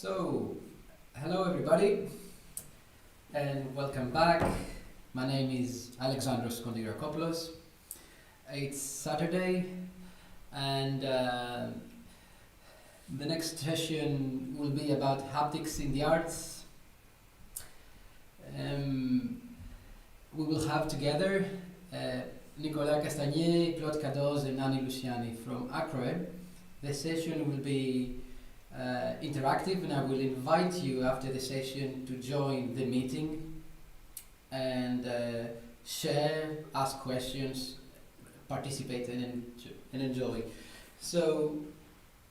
So, hello everybody, and welcome back. My name is Alexandros Kondirakopoulos. It's Saturday, and the next session will be about haptics in the arts. We will have together Nicolas Castagnier, Claude Cados, and Annie Luciani from Acroe. The session will be interactive, and I will invite you after the session to join the meeting and share, ask questions, participate and enjoy. So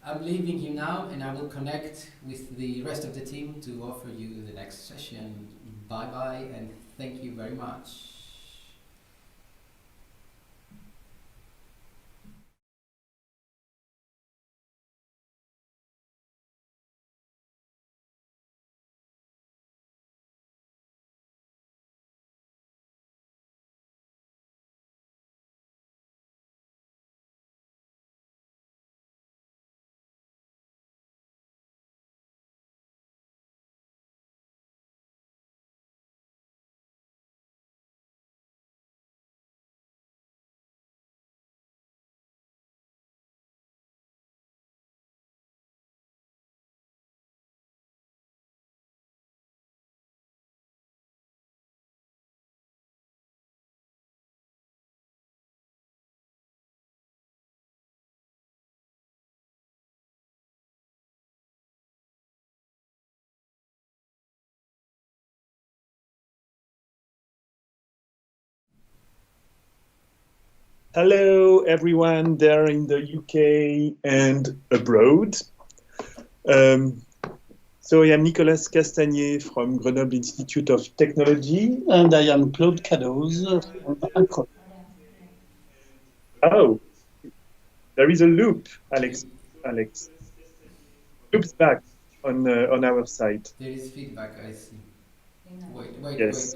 I'm leaving you now, and I will connect with the rest of the team to offer you the next session. Bye bye, and thank you very much. Hello, everyone there in the UK and abroad. So I am Nicolas Castagnier from Grenoble Institute of Technology. And I am Claude Cados from Acroe. Oh, there is a loop, Alex. Loops back on our side. There is feedback, I see. Wait. Yes.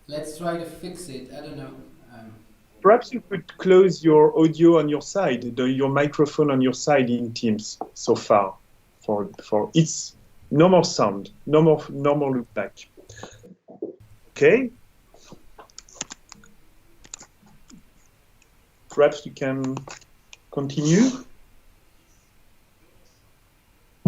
Let's try to fix it. I don't know. Perhaps you could close your audio on your side, your microphone on your side in Teams so far. For it's no more sound, no more loop back. Okay. Perhaps you can continue.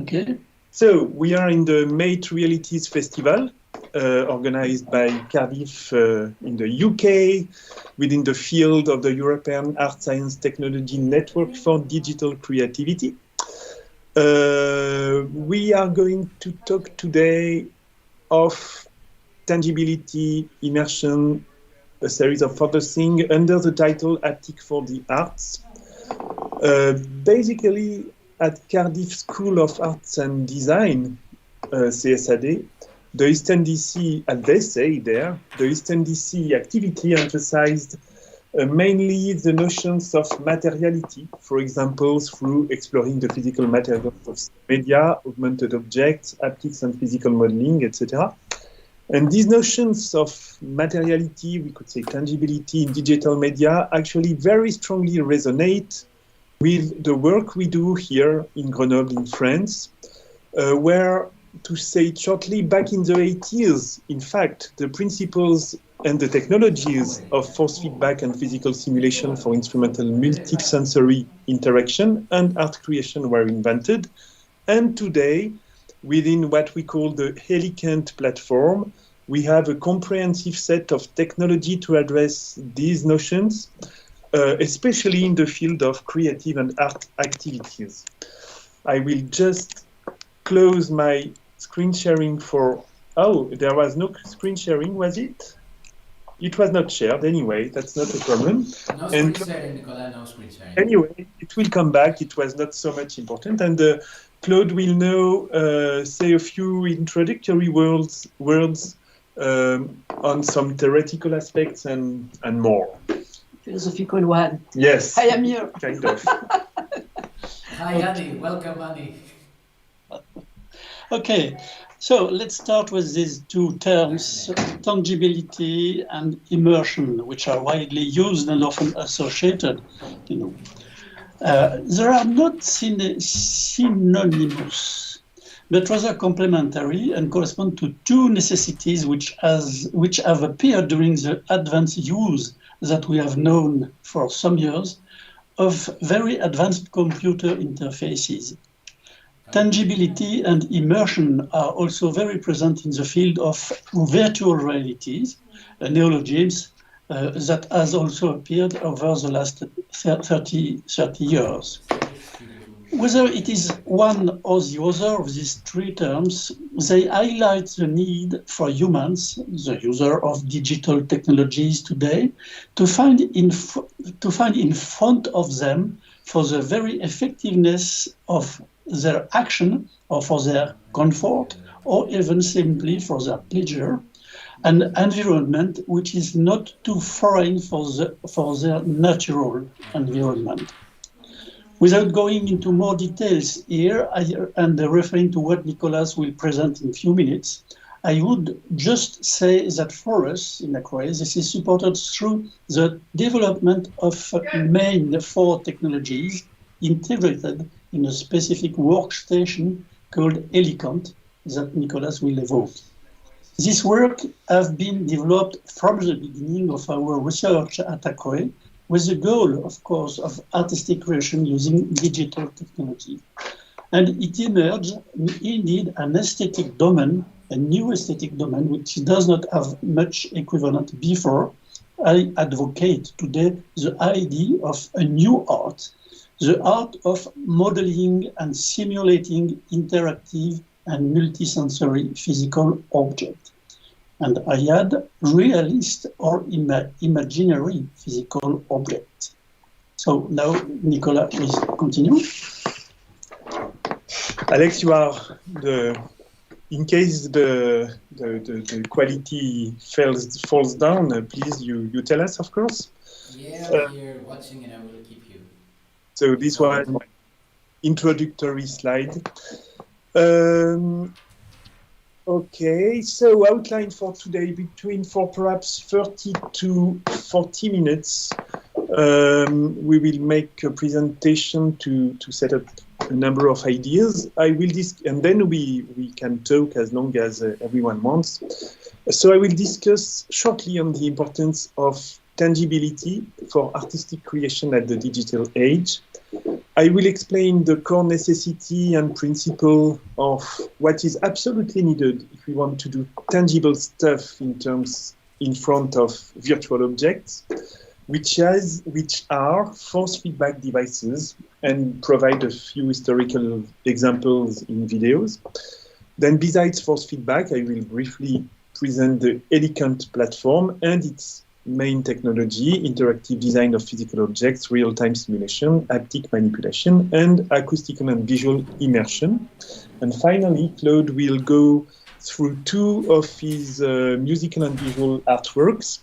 Okay. So we are in the Mate Realities Festival, organized by Cardiff in the UK, within the field of the European Art Science Technology Network for Digital Creativity. We are going to talk today of tangibility, immersion, a series of further things under the title Haptic for the Arts. Basically, at Cardiff School of Arts and Design, CSAD, the Eastern DC, as they say there, the Eastern DC activity emphasized mainly the notions of materiality, for example, through exploring the physical materials of media, augmented objects, haptics and physical modeling, etc. And these notions of materiality, we could say tangibility in digital media, actually very strongly resonate with the work we do here in Grenoble in France, where, to say it shortly, back in the 80s, in fact, the principles and the technologies of force feedback and physical simulation for instrumental multisensory interaction and art creation were invented. And today, within what we call the Helicant platform, we have a comprehensive set of technology to address these notions, especially in the field of creative and art activities. I will just close my screen sharing for... Oh, there was no screen sharing, was it? It was not shared anyway, that's not a problem. No screen sharing, Nicolas, no screen sharing. Anyway, it will come back, it was not so much important. And Claude will now say a few introductory words on some theoretical aspects and more. Philosophical one. Yes. I am here. Kind of. Hi, Annie. Welcome, Annie. Okay, so let's start with these two terms, tangibility and immersion, which are widely used and often associated. They are not synonymous. but rather complementary and correspond to two necessities which have appeared during the advanced use that we have known for some years of very advanced computer interfaces. Tangibility and immersion are also very present in the field of virtual realities, a neologism that has also appeared over the last 30 years. Whether it is one or the other of these three terms, they highlight the need for humans, the user of digital technologies today, to find in front of them for the very effectiveness of their action or for their comfort or even simply for their pleasure, an environment which is not too foreign for their natural environment. Without going into more details here, and referring to what Nicolas will present in a few minutes, I would just say that for us in Acroy, this is supported through the development of main 4 technologies integrated in a specific workstation called Helicant that Nicolas will evoke. This work has been developed from the beginning of our research at Acroy, with the goal, of course, of artistic creation using digital technology. And it emerged indeed an aesthetic domain, a new aesthetic domain, which does not have much equivalent before. I advocate today the idea of a new art, the art of modeling and simulating interactive and multisensory physical objects. And I add realist or imaginary physical objects. So now, Nicolas, please continue. Alex, you are in case the quality falls down, please you tell us, of course. Yeah, I'm here watching and I will keep you. So this one, introductory slide. Okay, so outline for today for perhaps 30 to 40 minutes. We will make a presentation to set up a number of ideas. And then we can talk as long as everyone wants. So I will discuss shortly on the importance of tangibility for artistic creation at the digital age. I will explain the core necessity and principle of what is absolutely needed if we want to do tangible stuff in front of virtual objects, which are force feedback devices, and provide a few historical examples in videos. Then besides force feedback, I will briefly present the Helicant platform and its main technology, interactive design of physical objects, real-time simulation, haptic manipulation, and acoustical and visual immersion. And finally, Claude will go through 2 of his musical and visual artworks,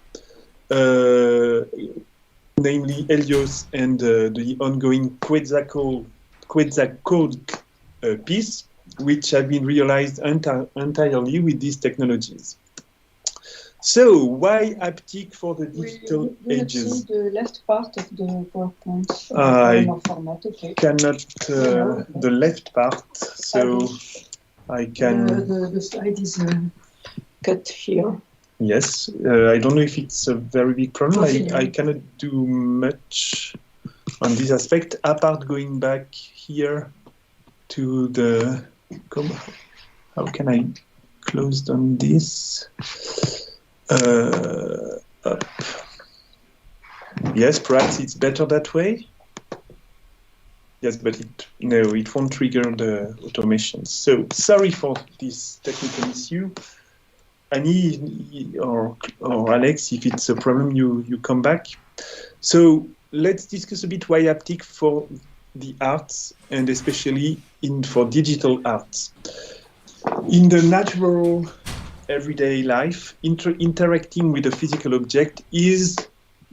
namely Helios and the ongoing Quetzalcoatl piece, which have been realized entirely with these technologies. So, why haptic for the digital ages? See the left part of the PowerPoint. I format. Okay. cannot the left part, so I can. The slide is cut here. Yes, I don't know if it's a very big problem. I cannot do much on this aspect, apart going back here to the. How can I close on this? Up. Yes, perhaps it's better that way. Yes, but it won't trigger the automation. So sorry for this technical issue. Annie or Alex, if it's a problem, you come back. So let's discuss a bit why haptic for the arts, and especially for digital arts. In the natural everyday life, interacting with a physical object is,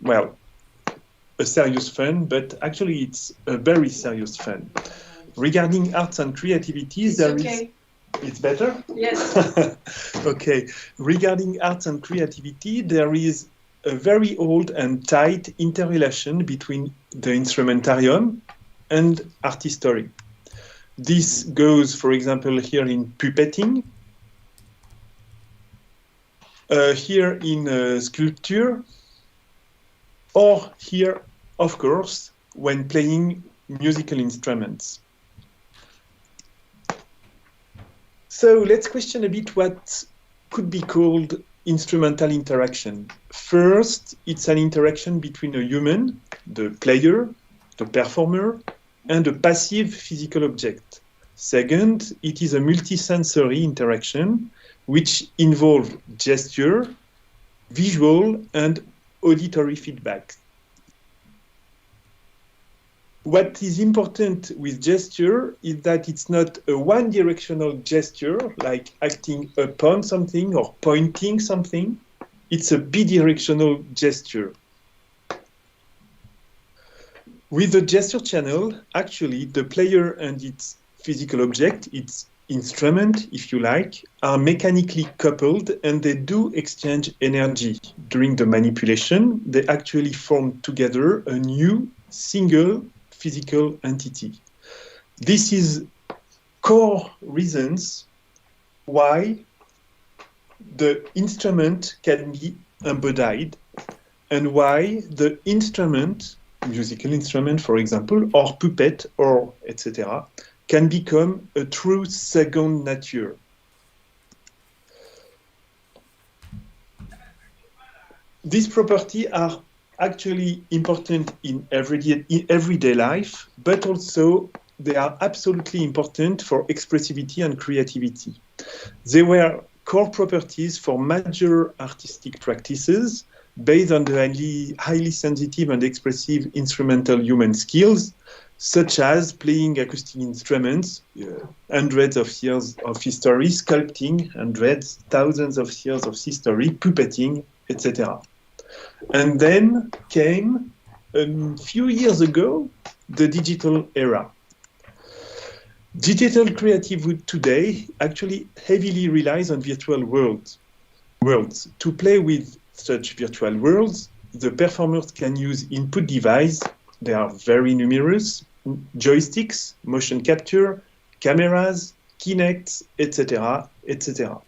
well, a serious fun, but actually it's a very serious fun. Regarding arts and creativity, it's better? Yes. Okay. Regarding arts and creativity, there is a very old and tight interrelation between the instrumentarium and art history. This goes, for example, here in puppeting, here in sculpture, or here, of course, when playing musical instruments. So let's question a bit what could be called instrumental interaction. First, it's an interaction between a human, the player, the performer, and a passive physical object. Second, it is a multisensory interaction which involves gesture, visual, and auditory feedback. What is important with gesture is that it's not a one-directional gesture, like acting upon something or pointing something. It's a bidirectional gesture. With the gesture channel, actually, the player and its physical object, its instrument, if you like, are mechanically coupled, and they do exchange energy. During the manipulation, they actually form together a new single physical entity. This is core reasons why the instrument can be embodied and why the instrument, musical instrument, for example, or puppet, or etc., can become a true second nature. These properties are actually important in everyday life, but also they are absolutely important for expressivity and creativity. They were core properties for major artistic practices based on the highly sensitive and expressive instrumental human skills, such as playing acoustic instruments, hundreds of years of history, sculpting, hundreds, thousands of years of history, puppeting, etc. And then came, a few years ago, the digital era. Digital creative today actually heavily relies on virtual worlds. To play with such virtual worlds, the performers can use input devices. They are very numerous: joysticks, motion capture, cameras, Kinects, etc., etc.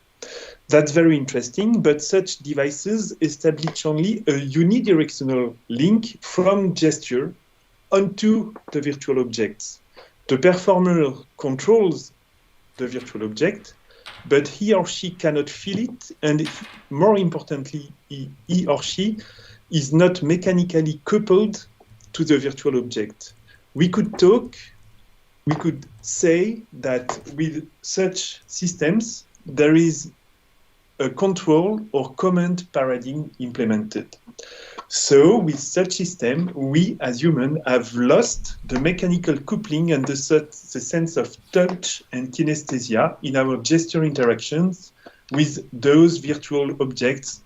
That's very interesting, but such devices establish only a unidirectional link from gesture onto the virtual objects. The performer controls the virtual object, but he or she cannot feel it, and more importantly, he or she is not mechanically coupled to the virtual object. We could say that with such systems, there is a control or command paradigm implemented. So with such system, we as humans have lost the mechanical coupling and the sense of touch and kinesthesia in our gesture interactions with those virtual objects,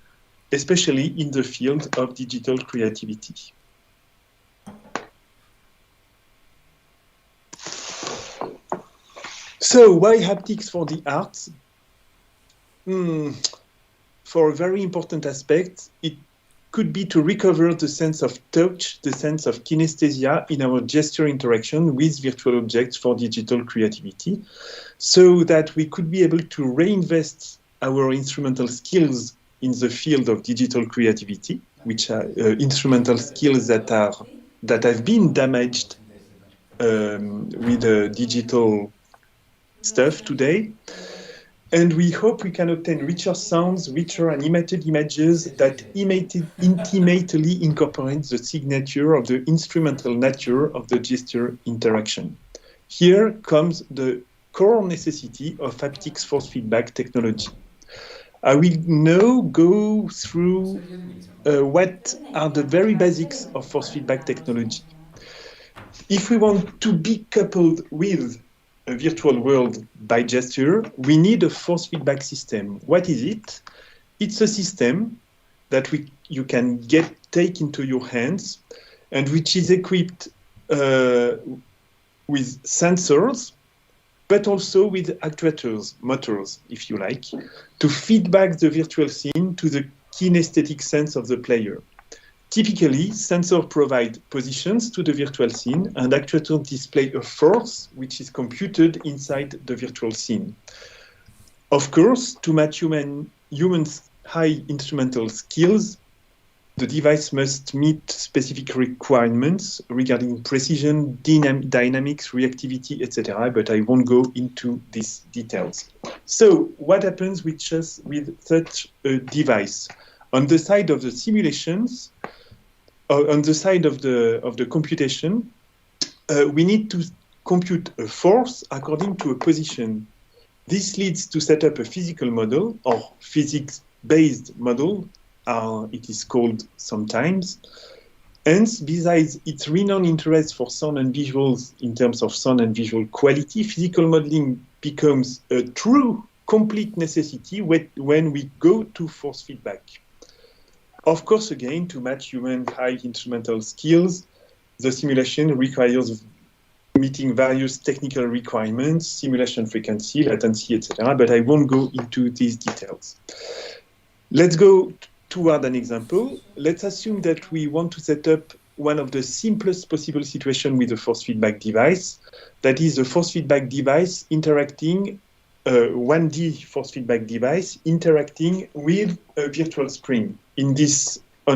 especially in the field of digital creativity. So why haptics for the arts? For a very important aspect, it could be to recover the sense of touch, the sense of kinesthesia in our gesture interaction with virtual objects for digital creativity, so that we could be able to reinvest our instrumental skills in the field of digital creativity, which are instrumental skills that have been damaged with digital stuff today. And we hope we can obtain richer sounds, richer animated images that intimately incorporate the signature of the instrumental nature of the gesture interaction. Here comes the core necessity of haptics force feedback technology. I will now go through what are the very basics of force feedback technology. If we want to be coupled with a virtual world by gesture, we need a force feedback system. What is it? It's a system that you can take into your hands, and which is equipped with sensors, but also with actuators, motors, if you like, to feedback the virtual scene to the kinesthetic sense of the player. Typically, sensors provide positions to the virtual scene, and actuators display a force which is computed inside the virtual scene. Of course, to match humans' high instrumental skills, the device must meet specific requirements regarding precision, dynamics, reactivity, etc., but I won't go into these details. So, what happens with such a device? On the side of the simulations, on the side of the computation, we need to compute a force according to a position. This leads to set up a physical model or physics-based model, it is called sometimes. Hence, besides its renowned interest for sound and visuals in terms of sound and visual quality, physical modeling becomes a true complete necessity when we go to force feedback. Of course, again, to match human high instrumental skills, the simulation requires meeting various technical requirements, simulation frequency, latency, etc., but I won't go into these details. Let's go toward an example. Let's assume that we want to set up one of the simplest possible situations with a force feedback device. That is a force feedback device interacting, 1D force feedback device interacting with a virtual spring. On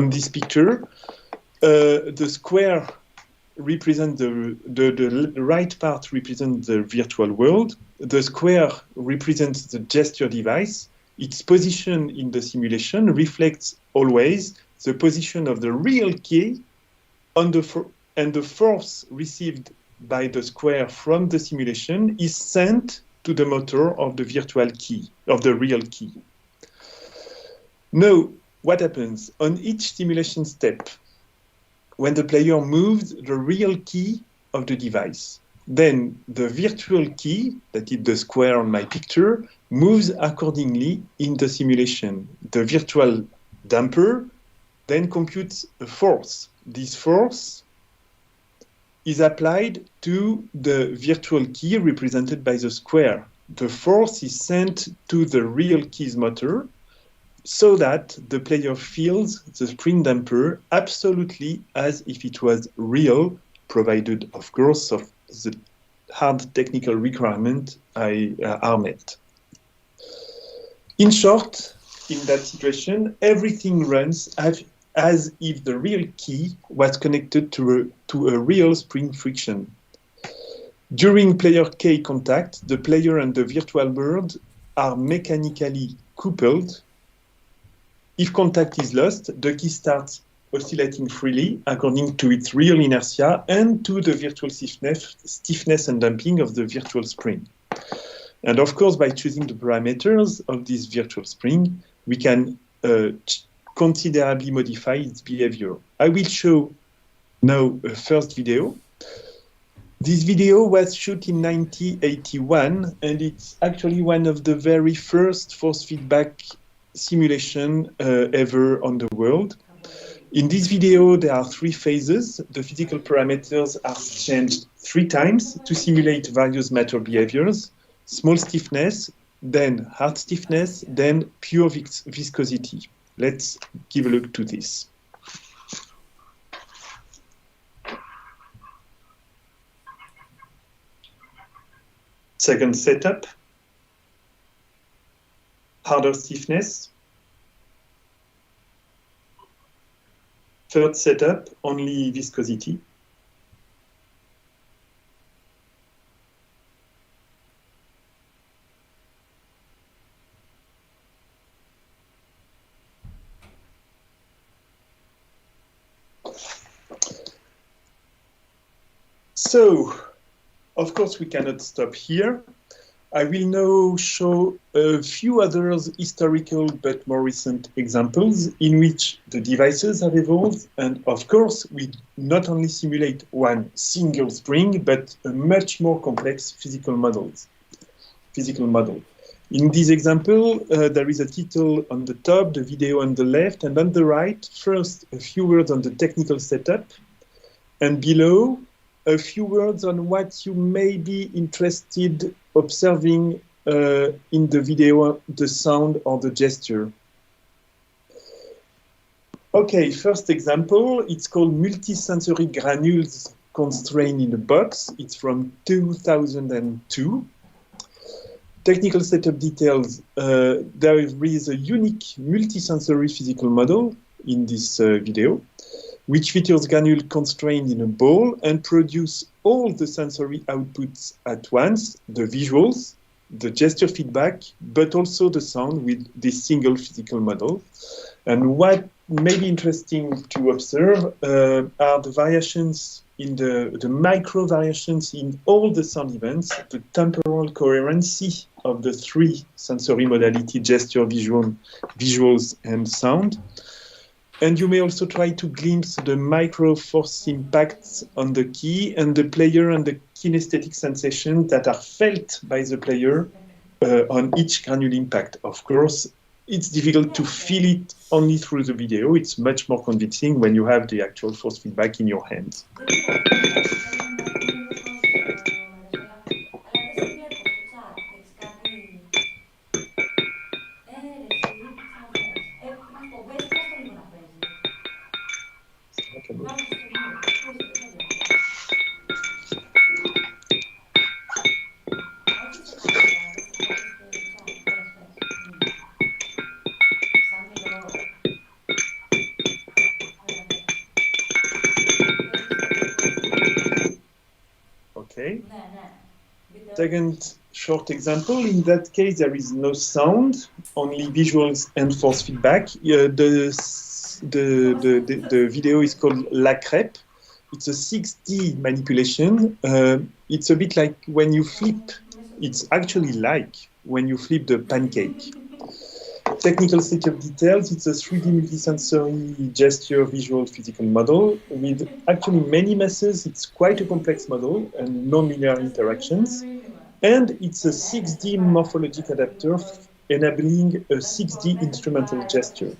this picture, the square represents the right part represents the virtual world. The square represents the gesture device. Its position in the simulation reflects always the position of the real key and the force received by the square from the simulation is sent to the motor of the virtual key, of the real key. Now, what happens? On each simulation step, when the player moves the real key of the device, then the virtual key, that is the square on my picture, moves accordingly in the simulation. The virtual damper then computes a force. This force is applied to the virtual key represented by the square. The force is sent to the real key's motor so that the player feels the spring damper absolutely as if it was real, provided, of course, of the hard technical requirement are met. In short, in that situation, everything runs as if the real key was connected to a real spring friction. During player K contact, the player and the virtual world are mechanically coupled. If contact is lost, the key starts oscillating freely according to its real inertia and to the virtual stiffness and damping of the virtual spring. And of course, by choosing the parameters of this virtual spring, we can considerably modify its behavior. I will show now a first video. This video was shot in 1981, and it's actually one of the very first force feedback simulation ever on the world. In this video, there are 3 phases. The physical parameters are changed 3 times to simulate various matter behaviors: small stiffness, then hard stiffness, then pure viscosity. Let's give a look to this. Second setup, harder stiffness. Third setup, only viscosity. So, of course, we cannot stop here. I will now show a few other historical but more recent examples in which the devices have evolved, and of course we not only simulate one single spring but a much more complex physical model. In this example, there is a title on the top, the video on the left, and on the right, first a few words on the technical setup, and below a few words on what you may be interested observing in the video, the sound or the gesture. Okay, first example, it's called Multisensory Granules Constrained in a Box. It's from 2002. Technical setup details, there is a unique multisensory physical model in this video, which features granule constrained in a ball and produce all the sensory outputs at once, the visuals, the gesture feedback, but also the sound with this single physical model. And what may be interesting to observe are the variations in the micro variations in all the sound events, the temporal coherency of the three sensory modality, gesture, visuals, and sound. And you may also try to glimpse the micro force impacts on the key and the player and the kinesthetic sensation that are felt by the player on each granule impact. Of course, it's difficult to feel it only through the video. It's much more convincing when you have the actual force feedback in your hands. Okay. Second short example, in that case, there is no sound, only visuals and force feedback. The video is called La Crêpe. It's a 6D manipulation. It's a bit like when you flip, it's actually like when you flip the pancake. Technical setup details, it's a 3D multisensory gesture visual physical model with actually many meshes. It's quite a complex model and non-linear interactions. And it's a 6D morphologic adapter enabling a 6D instrumental gesture.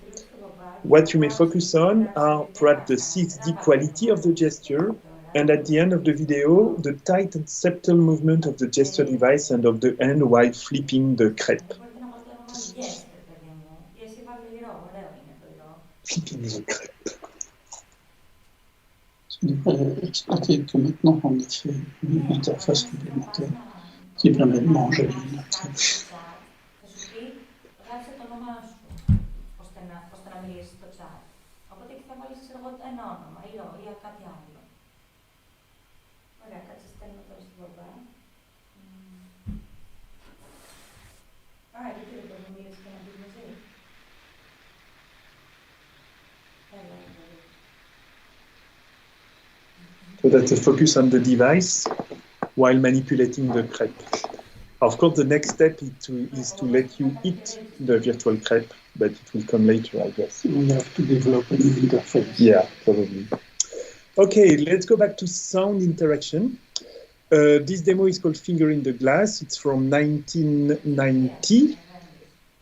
What you may focus on are perhaps the 6D quality of the gesture, and at the end of the video, the tight and subtle movement of the gesture device and of the hand while flipping the crêpe. Flipping the crêpe. Il devrait expliquer que maintenant on a fait une interface complémentaire qui permet de manger la crêpe. So that's a focus on the device while manipulating the crêpe. Of course, the next step is to let you eat the virtual crêpe, but it will come later, I guess. We have to develop a new interface. Yeah, probably. Okay, let's go back to sound interaction. This demo is called Finger in the Glass. It's from 1990.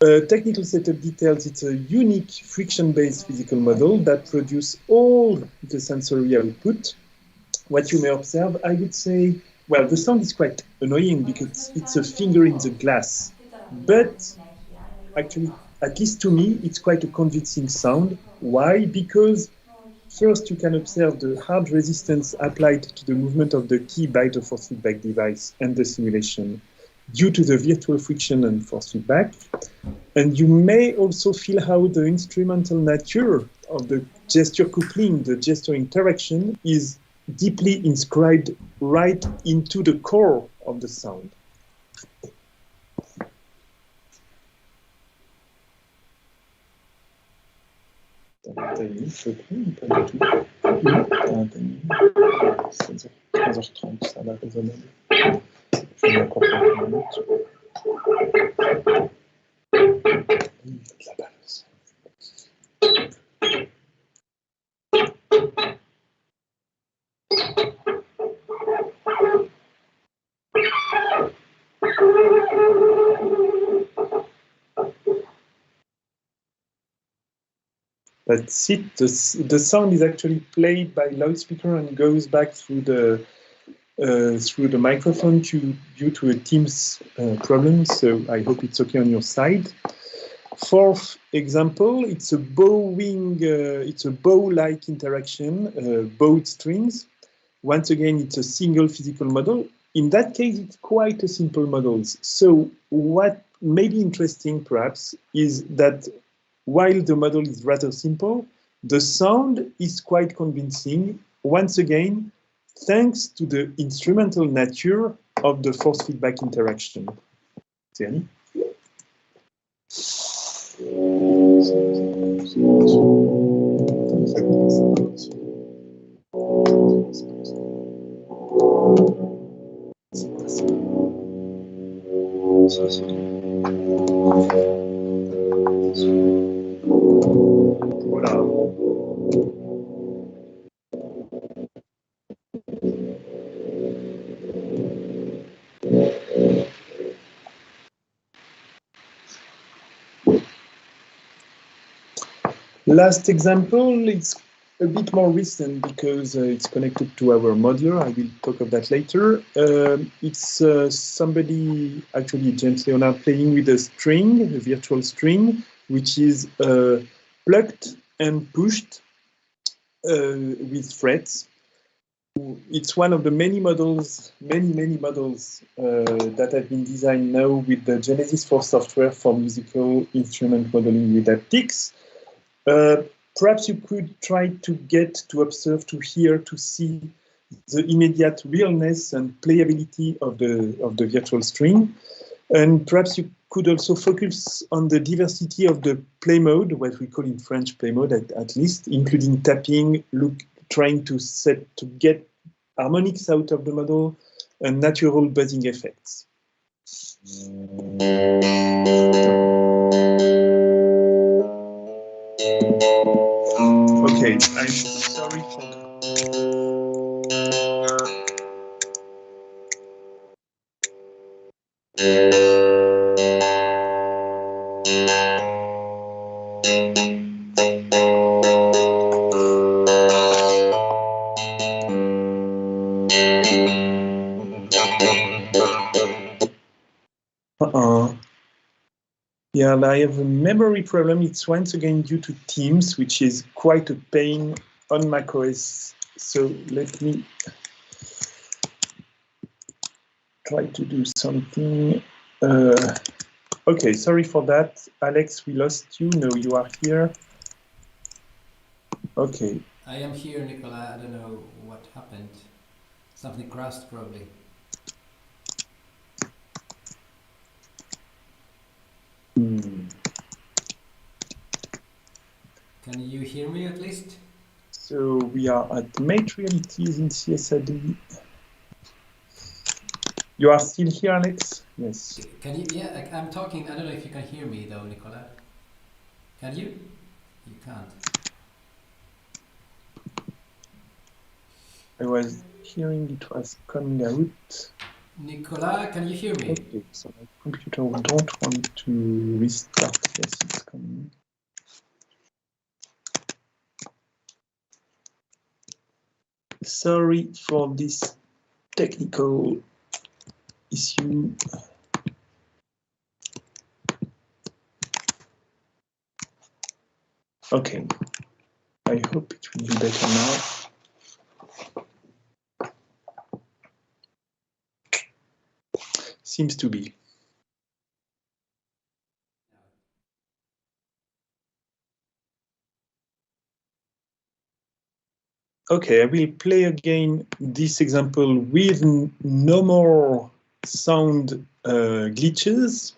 Technical setup details, it's a unique friction-based physical model that produces all the sensory output. What you may observe, I would say, well, the sound is quite annoying because it's a finger in the glass. But actually, at least to me, it's quite a convincing sound. Why? Because first, you can observe the hard resistance applied to the movement of the key by the force feedback device and the simulation due to the virtual friction and force feedback. And you may also feel how the instrumental nature of the gesture coupling, the gesture interaction, is deeply inscribed right into the core of the sound. That's it. The sound is actually played by loudspeaker and goes back through the microphone due to a Teams problem. So I hope it's okay on your side. Fourth example, it's a bow-like interaction, bowed strings. Once again, it's a single physical model. In that case, it's quite a simple model. So what may be interesting, perhaps, is that while the model is rather simple, the sound is quite convincing, once again, thanks to the instrumental nature of the force feedback interaction. Thierry? Voilà. Last example, it's a bit more recent because it's connected to our modular. I will talk of that later. It's somebody, actually James Leonard, playing with a string, a virtual string, which is plucked and pushed with frets. It's one of the many models, many models that have been designed now with the Genesis 4 software for musical instrument modeling with haptics. Perhaps you could try to get to observe, to hear, to see the immediate realness and playability of the virtual string. And perhaps you could also focus on the diversity of the play mode, what we call in French play mode at least, including tapping, trying to get harmonics out of the model, and natural buzzing effects. Okay, I'm sorry for that. Yeah, I have a memory problem. It's once again due to Teams, which is quite a pain on macOS. So let me try to do something. Okay, sorry for that. Alex, we lost you. No, you are here. Okay. I am here, Nicola. I don't know what happened. Something crashed, probably. Can you hear me at least? So we are at Mate Realities in CSAD. You are still here, Alex? Yes. Can you? Yeah, I'm talking. I don't know if you can hear me though, Nicola. Can you? You can't. I was hearing it was coming out. Nicola, can you hear me? Okay, so my computer don't want to restart. Yes, it's coming. Sorry for this technical issue. Okay, I hope it will be better now. Seems to be. Okay, I will play again this example with no more sound glitches.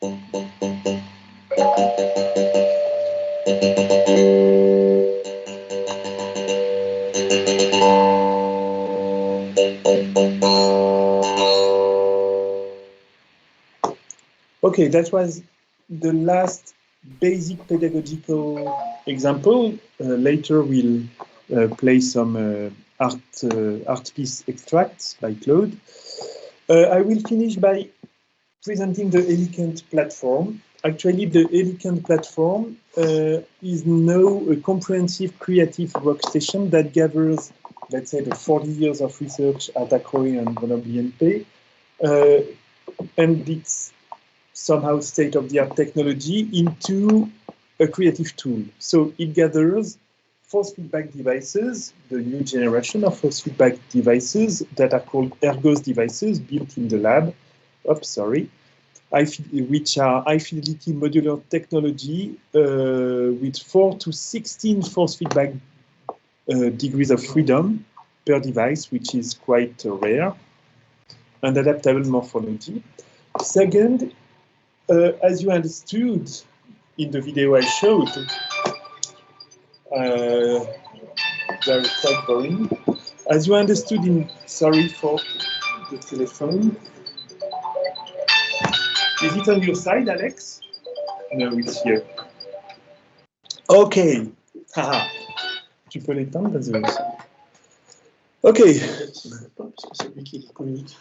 Okay, that was the last basic pedagogical example. Later we'll play some art piece extracts by Claude. I will finish by presenting the Elegant platform. Actually, the Elegant platform is now a comprehensive creative workstation that gathers, let's say, the 40 years of research at Acroy and Grenoble INP, and it's somehow state-of-the-art technology into a creative tool. So it gathers force feedback devices, the new generation of force feedback devices that are called Ergos devices built in the lab. Oops, sorry. Which are high-fidelity modular technology with 4 to 16 force feedback degrees of freedom per device, which is quite rare, and adaptable morphology. Second, as you understood in the video I showed, they're quite boring. As you understood in, sorry for the telephone. Is it on your side, Alex? No, it's here. Okay. Haha. Tu peux l'éteindre, désolé. Okay.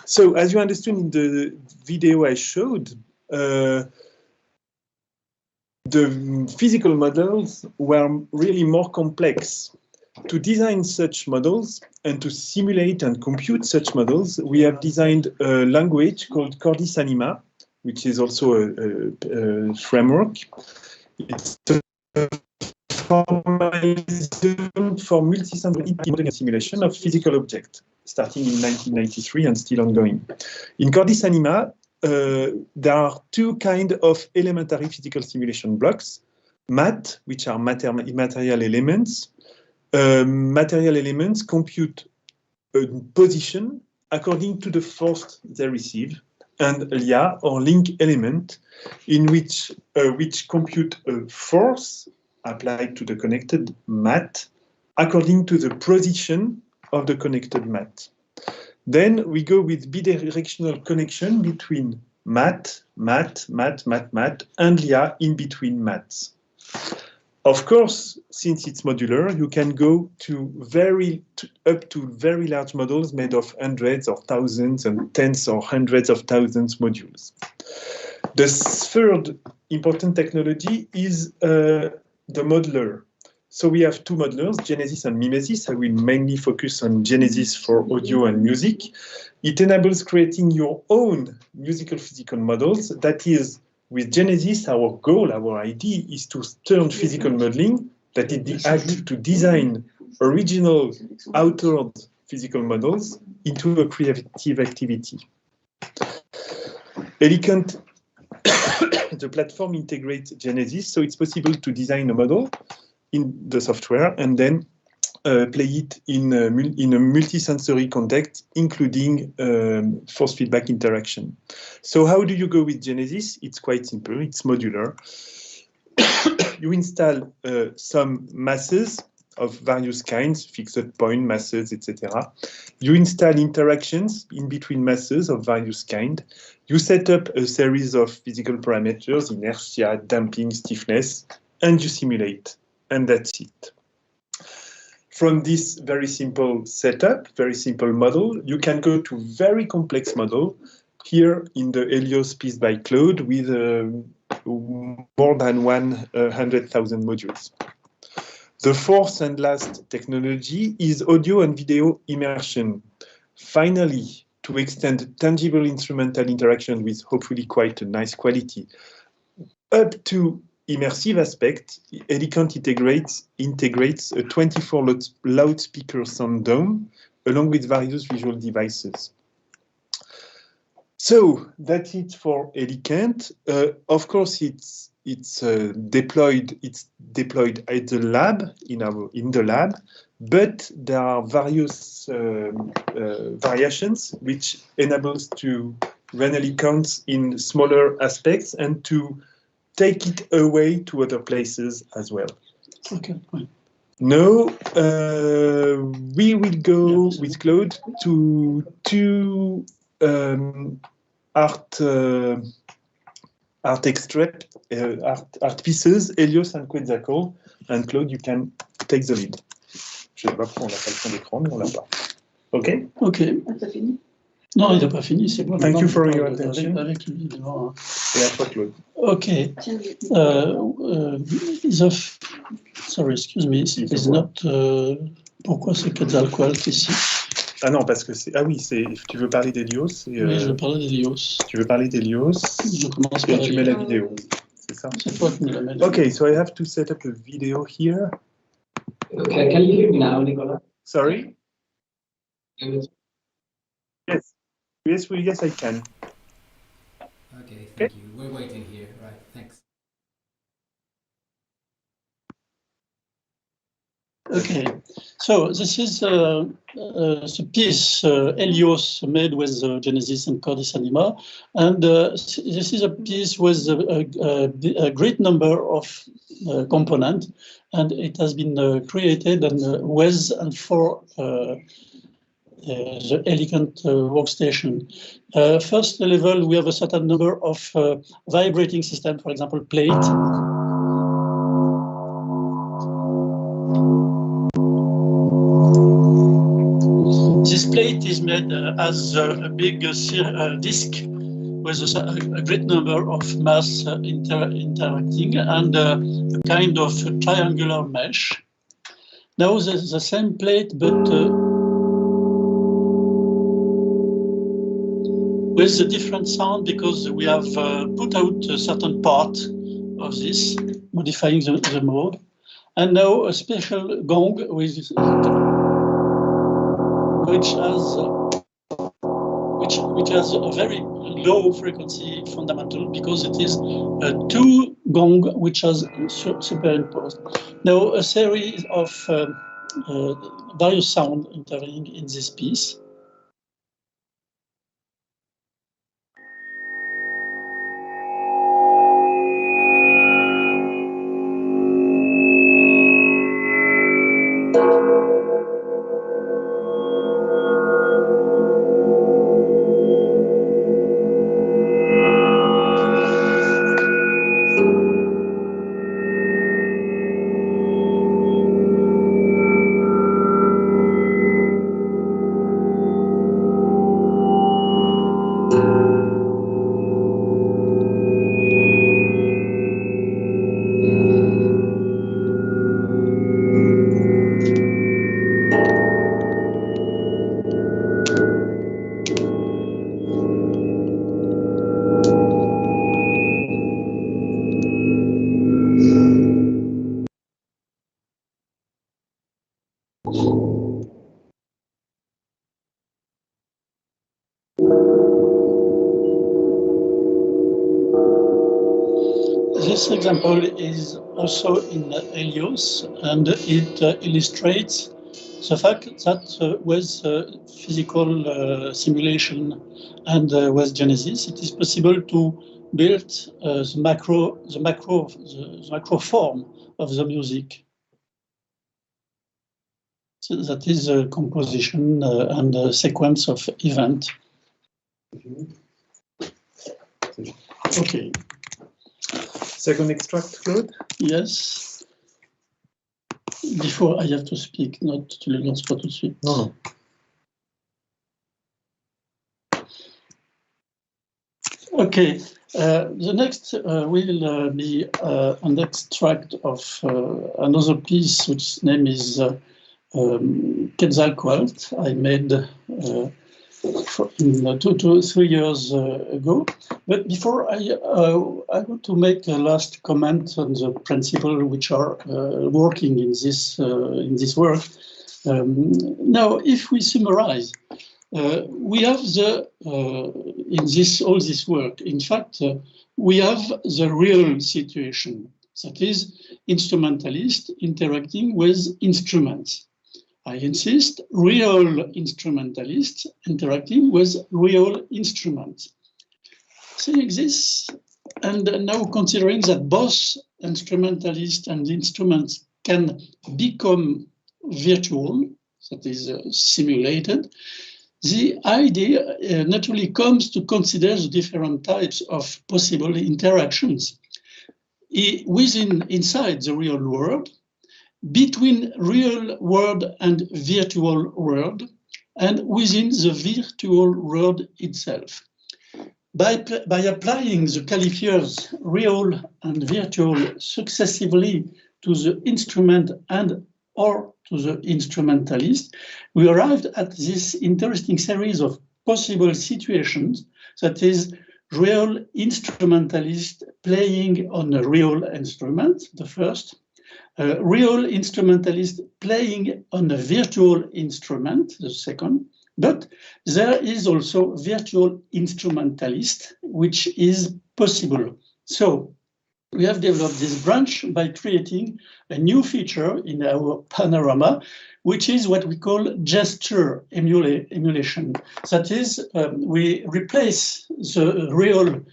So, as you understood in the video I showed, the physical models were really more complex. To design such models and to simulate and compute such models, we have designed a language called Cordis Anima, which is also a framework. It's a formalism for multi-sensory modeling and simulation of physical objects, starting in 1993 and still ongoing. In Cordis Anima, there are two kinds of elementary physical simulation blocks: MAT, which are material elements. Material elements compute a position according to the force they receive, and LIA, or link element, in which compute a force applied to the connected mat according to the position of the connected mat. Then we go with bidirectional connection between mat, and LIA in between mats. Of course, since it's modular, you can go to up to very large models made of hundreds or thousands and tens or hundreds of thousands modules. The third important technology is the modeler. So we have two modelers, Genesis and Mimesis. I will mainly focus on Genesis for audio and music. It enables creating your own musical physical models. That is, with Genesis, our goal, our idea is to turn physical modeling, that is the act to design original, authored physical models, into a creative activity. Elegant, the platform integrates Genesis, so it's possible to design a model in the software and then play it in a multi-sensory context, including force feedback interaction. So how do you go with Genesis? It's quite simple. It's modular. You install some masses of various kinds, fixed point masses, etc. You install interactions in between masses of various kinds. You set up a series of physical parameters, inertia, damping, stiffness, and you simulate. And that's it. From this very simple setup, very simple model, you can go to very complex model. Here in the Helios piece by Claude with more than 100,000 modules. The fourth and last technology is audio and video immersion. Finally, to extend tangible instrumental interaction with hopefully quite a nice quality up to immersive aspect, Elegant integrates a 24 loudspeaker sound dome along with various visual devices. So that's it for Elegant. Of course, it's deployed at the lab in the lab, but there are various variations which enables to Ranelli counts in smaller aspects and to take it away to other places as well. Okay. Now we will go with Claude to two art pieces, Helios and Quetzalcoatl. And Claude, you can take the lead. Je ne sais pas pourquoi on n'a pas le fond d'écran, mais on l'a pas. OK? OK. Non, il n'a pas fini, c'est moi. Thank you for your attention. Avec lui devant. Et à toi, Claude. OK. Sorry, excuse me, it's not... pourquoi c'est Quetzalcoatl ici? Ah non, parce que c'est... Ah oui, c'est... Tu veux parler d'Helios? Oui, je veux parler d'Helios. Tu veux parler d'Helios? Je commence et par tu mets la vidéo. C'est ça? C'est toi qui me la mets. Okay, so I have to set up a video here. Okay, can you hear me now, Nicolas? Sorry? Yes. Yes, I can. Okay, thank you. We're waiting here. Right, thanks. Okay, so this is the piece Helios made with Genesis and Cordis Anima, and this is a piece with a great number of components, and it has been created with and for the elegant workstation. First level, we have a certain number of vibrating systems, for example, plate. This plate is made as a big disc with a great number of mass interacting and a kind of triangular mesh. Now the same plate, but with a different sound, because we have put out a certain part of this, modifying the mode. And now a special gong which has a very low frequency fundamental, because it is two gong which has superimposed. Now a series of various sounds intervening in this piece. This example is also in Helios, and it illustrates the fact that with physical simulation and with Genesis, it is possible to build the macro form of the music. So that is a composition and a sequence of events. Okay. Second extract, Claude? Yes. Before I have to speak, not tu le lances pas tout de suite. Non. Okay. The next will be an extract of another piece, whose name is Quetzalcoatl. I made 2 to 3 years ago. But before I want to make a last comment on the principles which are working in this work. Now, if we summarize, we have all this work. In fact, we have the real situation, that is, instrumentalists interacting with instruments. I insist, real instrumentalists interacting with real instruments. seeing this, and now considering that both instrumentalists and instruments can become virtual, that is simulated, the idea naturally comes to consider the different types of possible interactions inside the real world, between real world and virtual world, and within the virtual world itself. By applying the qualifiers real and virtual successively to the instrument and or to the instrumentalist, we arrived at this interesting series of possible situations, that is, real instrumentalist playing on a real instrument, the first, real instrumentalist playing on a virtual instrument, the second, but there is also virtual instrumentalist, which is possible. So we have developed this branch by creating a new feature in our panorama, which is what we call gesture emulation. That is, we replace the real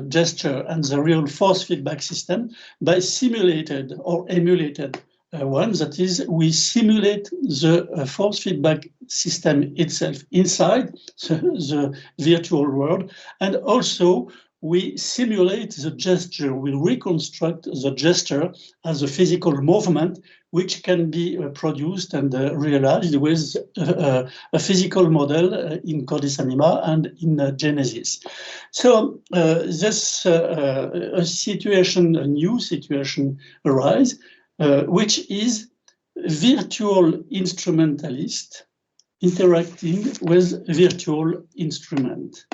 gesture and the real force feedback system by simulated or emulated one. That is, we simulate the force feedback system itself inside the virtual world, and also we simulate the gesture, we reconstruct the gesture as a physical movement which can be produced and realized with a physical model in Cordis Anima and in Genesis. So this a new situation arises, which is virtual instrumentalist interacting with virtual instrument.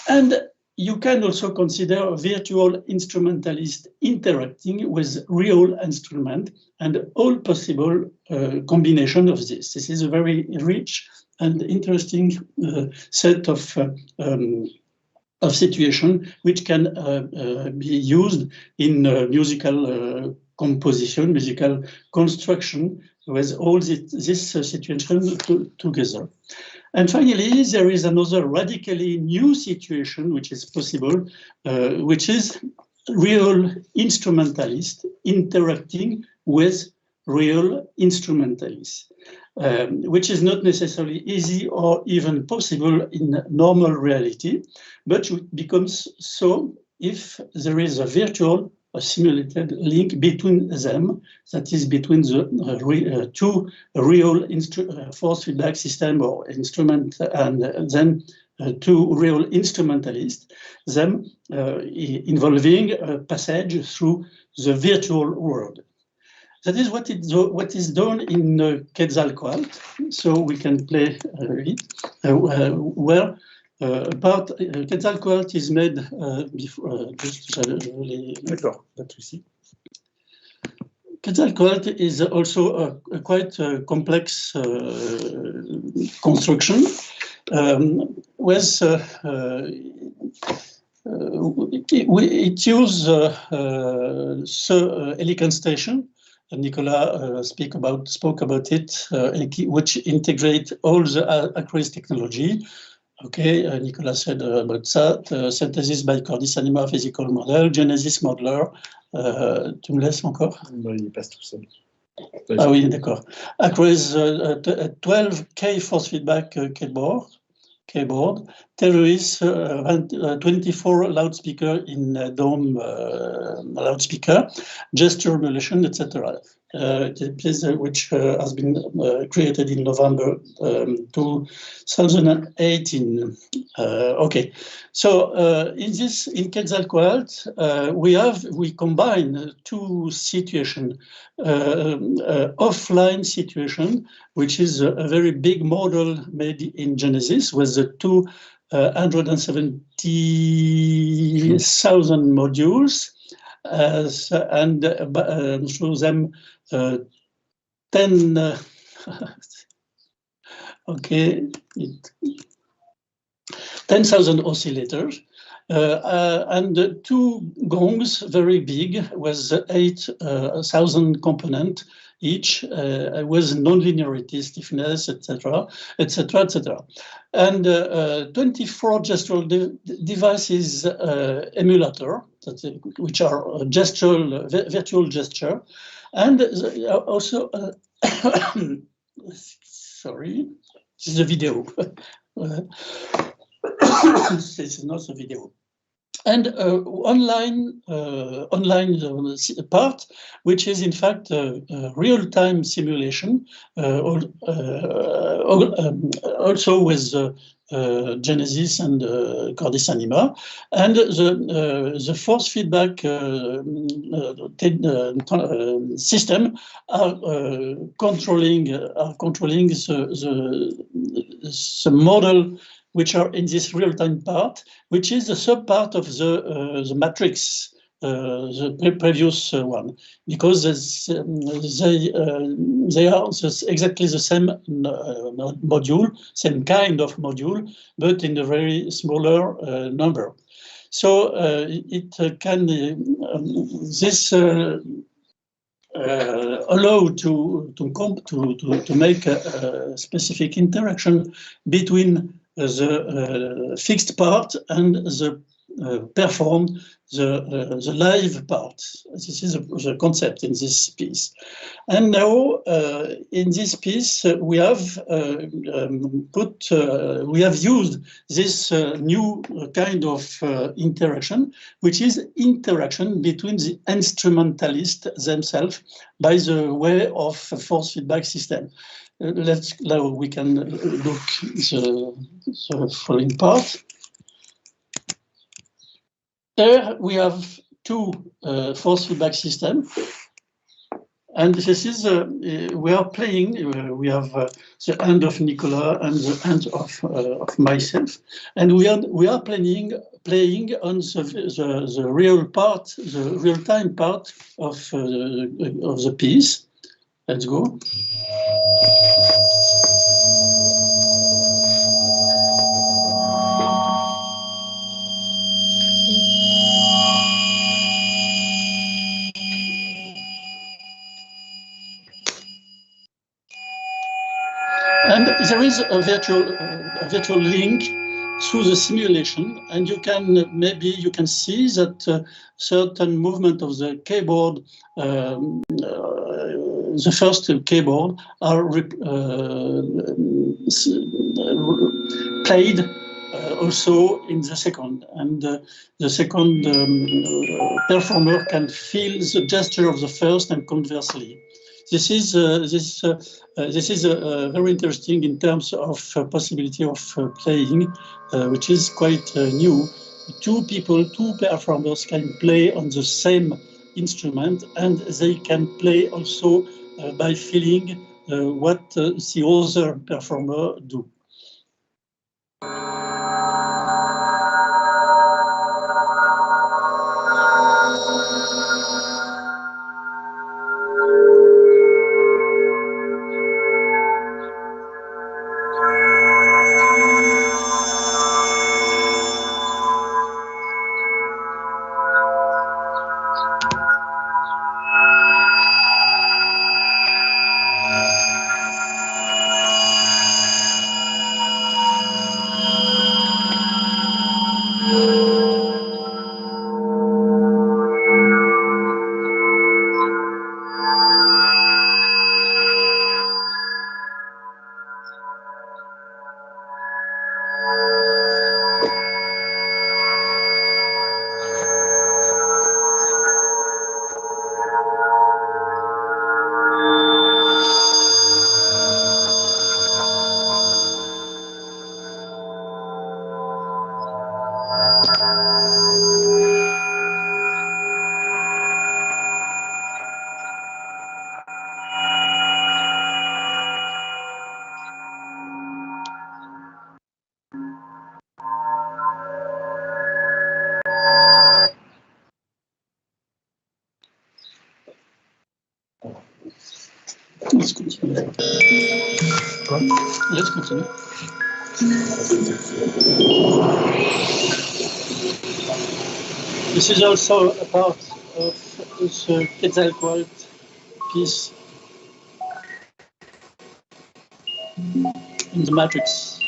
And you can also consider virtual instrumentalist interacting with real instrument and all possible combination of this. This is a very rich and interesting set of situation which can be used in musical composition, musical construction with all this situation together. And finally, there is another radically new situation which is possible, which is real instrumentalist interacting with real instrumentalists, which is not necessarily easy or even possible in normal reality, but it becomes so if there is a virtual or simulated link between them, that is between the two real force feedback system or instrument and then two real instrumentalists, them involving a passage through the virtual world. That is what is done in Quetzalcoatl. So we can play it, where about Quetzalcoatl is made before. D'accord, pas de souci. Quetzalcoatl is also a quite complex construction with it uses Helicon station. Nicolas spoke about it, which integrate all the Acrois technology. Okay, Nicolas said about that. Synthesis by Cordis Anima physical model, Genesis modeler. Tu me laisses encore? Non, il passe tout seul. Ah oui, d'accord. Acrois 12K force feedback keyboard, Terrorist 24 loudspeaker in dome loudspeaker, gesture emulation, etc. Which has been created in November 2018. Okay, so in Quetzalcoatl we combine two situations, offline situation, which is a very big model made in Genesis with the 270,000 modules, and show them 10 okay, 10,000 oscillators, and two gongs, very big, with 8,000 components each, with nonlinearity, stiffness, etc., etc., etc. and 24 gestural devices emulator, which are virtual gesture, and also sorry, this is a video. This is not a video. And online part, which is in fact a real-time simulation, also with Genesis and Cordis Anima, and the force feedback system are controlling the model which are in this real-time part, which is the sub-part of the matrix, the previous one, because they are exactly the same module, same kind of module, but in a very smaller number. So it can this allow to make a specific interaction between the fixed part and the performed the live part. This is the concept in this piece. And now in this piece we have we have used this new kind of interaction, which is interaction between the instrumentalists themselves by the way of force feedback system. Now we can look the following part. There we have two force feedback systems, and this is we are playing. We have the hand of Nicolas and the hand of myself, and we are playing on the real part, the real time part of the piece. Let's go. And there is a virtual link through the simulation, and you can see that certain movement of the keyboard, the first keyboard, are played also in the second, and the second performer can feel the gesture of the first, and conversely. This is very interesting in terms of possibility of playing, which is quite new. Two performers can play on the same instrument, and they can play also by feeling what the other performer do. Let's continue. Let's continue. This is also a part of this Quetzalcoatl piece in the matrix.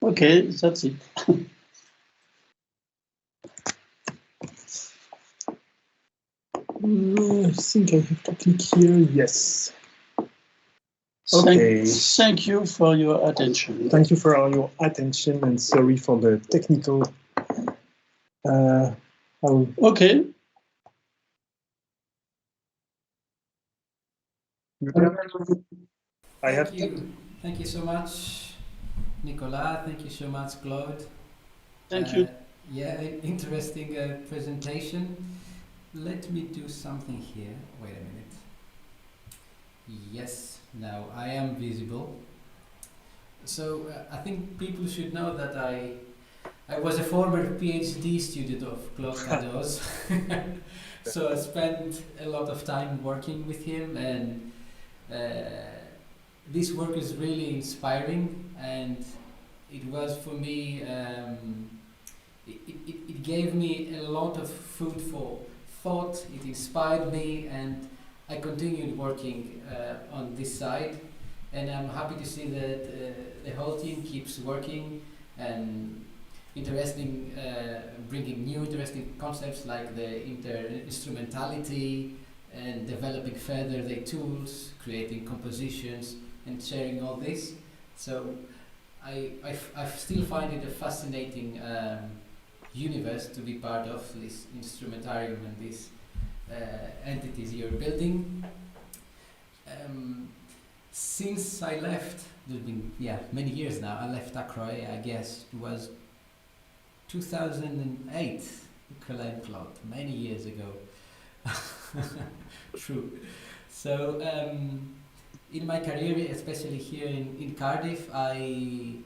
Okay, that's it. I think I have to click here. Yes. Okay. Thank you for your attention. Thank you for all your attention and sorry for the technical. Okay. Thank you so much, Nicolas. Thank you so much, Claude. Thank you. Yeah, interesting presentation. Let me do something here. Wait a minute. Yes, now I am visible. So I think people should know that I was a former PhD student of Claude Cadot's. So I spent a lot of time working with him, and this work is really inspiring, and it was for me, it gave me a lot of food for thought, it inspired me, and I continued working on this side, and I'm happy to see that the whole team keeps working and bringing new interesting concepts like the instrumentality and developing further the tools, creating compositions and sharing all this. So I still find it a fascinating universe to be part of this instrumentarium and these entities you're building. Since I left, there's been many years now. I left Acroy, I guess it was 2008, Colin Claude, many years ago. True. So in my career, especially here in Cardiff, I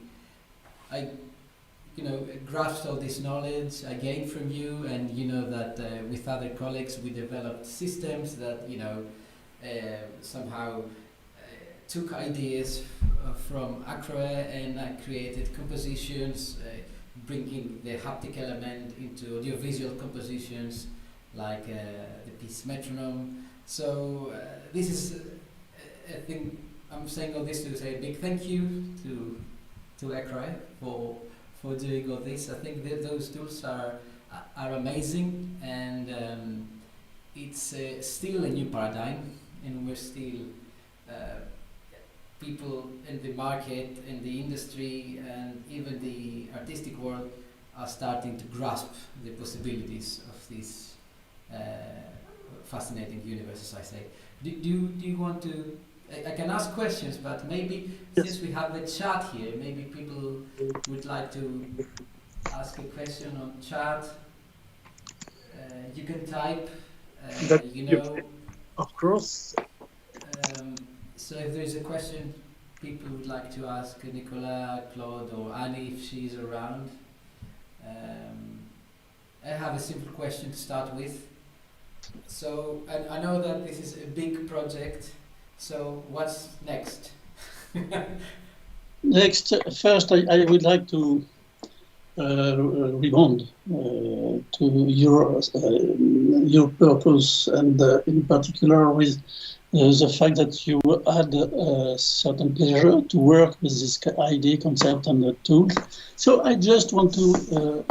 grasped all this knowledge I gained from you, and that with other colleagues we developed systems that somehow took ideas from Acroe and created compositions, bringing the haptic element into audiovisual compositions like the piece metronome. So this is I think I'm saying all this to say a big thank you to Acroe for doing all this. I think that those tools are amazing, and it's still a new paradigm, and we're still people in the market, in the industry, and even the artistic world are starting to grasp the possibilities of this fascinating universe, as I say. Do you want to? I can ask questions, but maybe since we have the chat here, maybe people would like to ask a question on chat. You can type, Of course. So if there's a question people would like to ask Nicolas, Claude, or Annie if she's around, I have a simple question to start with. So, I know that this is a big project, so what's next? Next, first, I would like to respond to your purpose, and in particular with the fact that you had a certain pleasure to work with this idea, concept, and the tools. So I just want to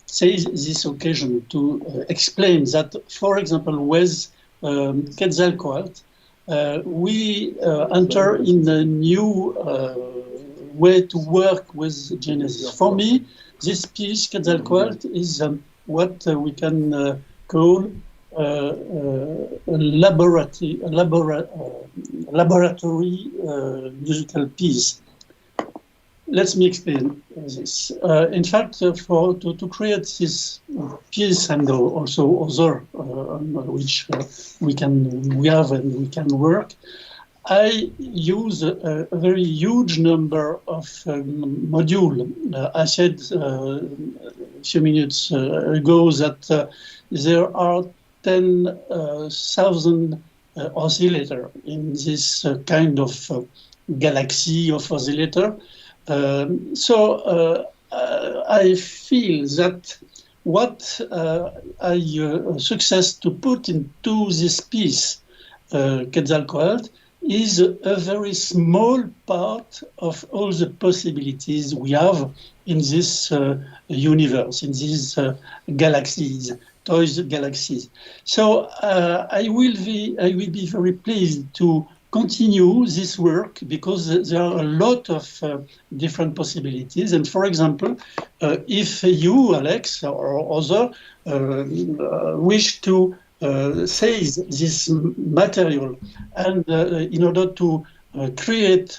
seize this occasion to explain that, for example, with Quetzalcoatl, we enter in a new way to work with Genesis. For me, this piece, Quetzalcoatl, is what we can call laboratory musical piece. Let me explain this. In fact, to create this piece and also other which we have and we can work, I use a very huge number of modules. I said a few minutes ago that there are 10,000 oscillators in this kind of galaxy of oscillator. So I feel that what I success to put into this piece, Quetzalcoatl, is a very small part of all the possibilities we have in this universe, in these galaxies, toys galaxies. So I will be very pleased to continue this work because there are a lot of different possibilities. And for example, if you, Alex, or other wish to seize this material and in order to create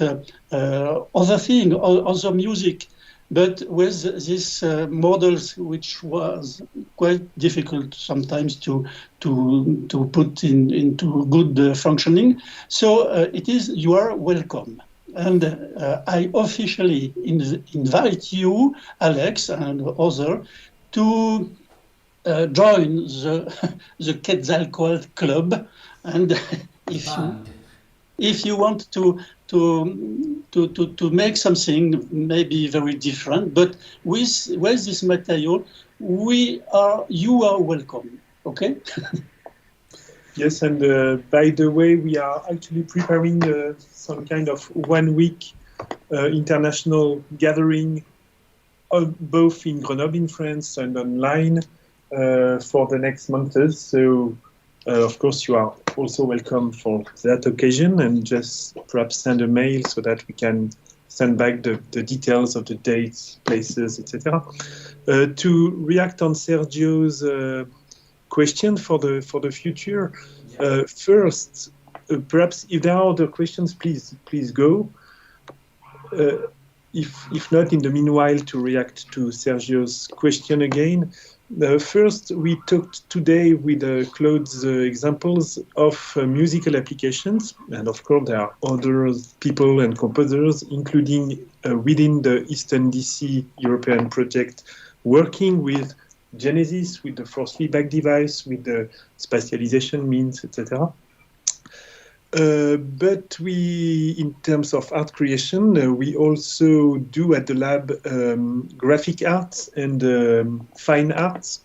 other thing, other music, but with these models, which was quite difficult sometimes to put into good functioning. So it is, you are welcome. And I officially invite you, Alex, and others, to join the Quetzalcoatl Club. And if you want to make something maybe very different, but with this material, you are welcome. Okay. Yes, and by the way, we are actually preparing some kind of 1 week international gathering, both in Grenoble in France and online for the next months. So, of course, you are also welcome for that occasion, and just perhaps send a mail so that we can send back the details of the dates, places, etc. To react on Sergio's question for the future, first, perhaps if there are other questions, please go. If not, in the meanwhile, to react to Sergio's question again. First, we talked today with Claude's examples of musical applications, and of course there are other people and composers, including within the Eastern DC European project, working with Genesis, with the force feedback device, with the spatialization means, etc. But we, in terms of art creation, we also do at the lab graphic arts and fine arts,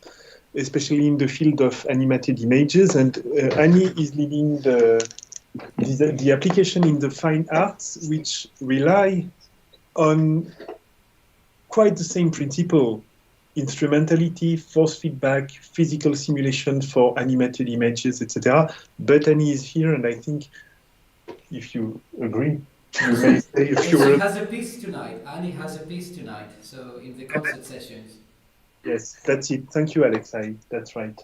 especially in the field of animated images. And Annie is leading the application in the fine arts, which rely on quite the same principle: instrumentality, force feedback, physical simulation for animated images, etc. But Annie is here, and I think, if you agree, you may say a few words. She has a piece tonight. Annie has a piece tonight, so in the concert sessions. Yes, that's it. Thank you, Alex. That's right.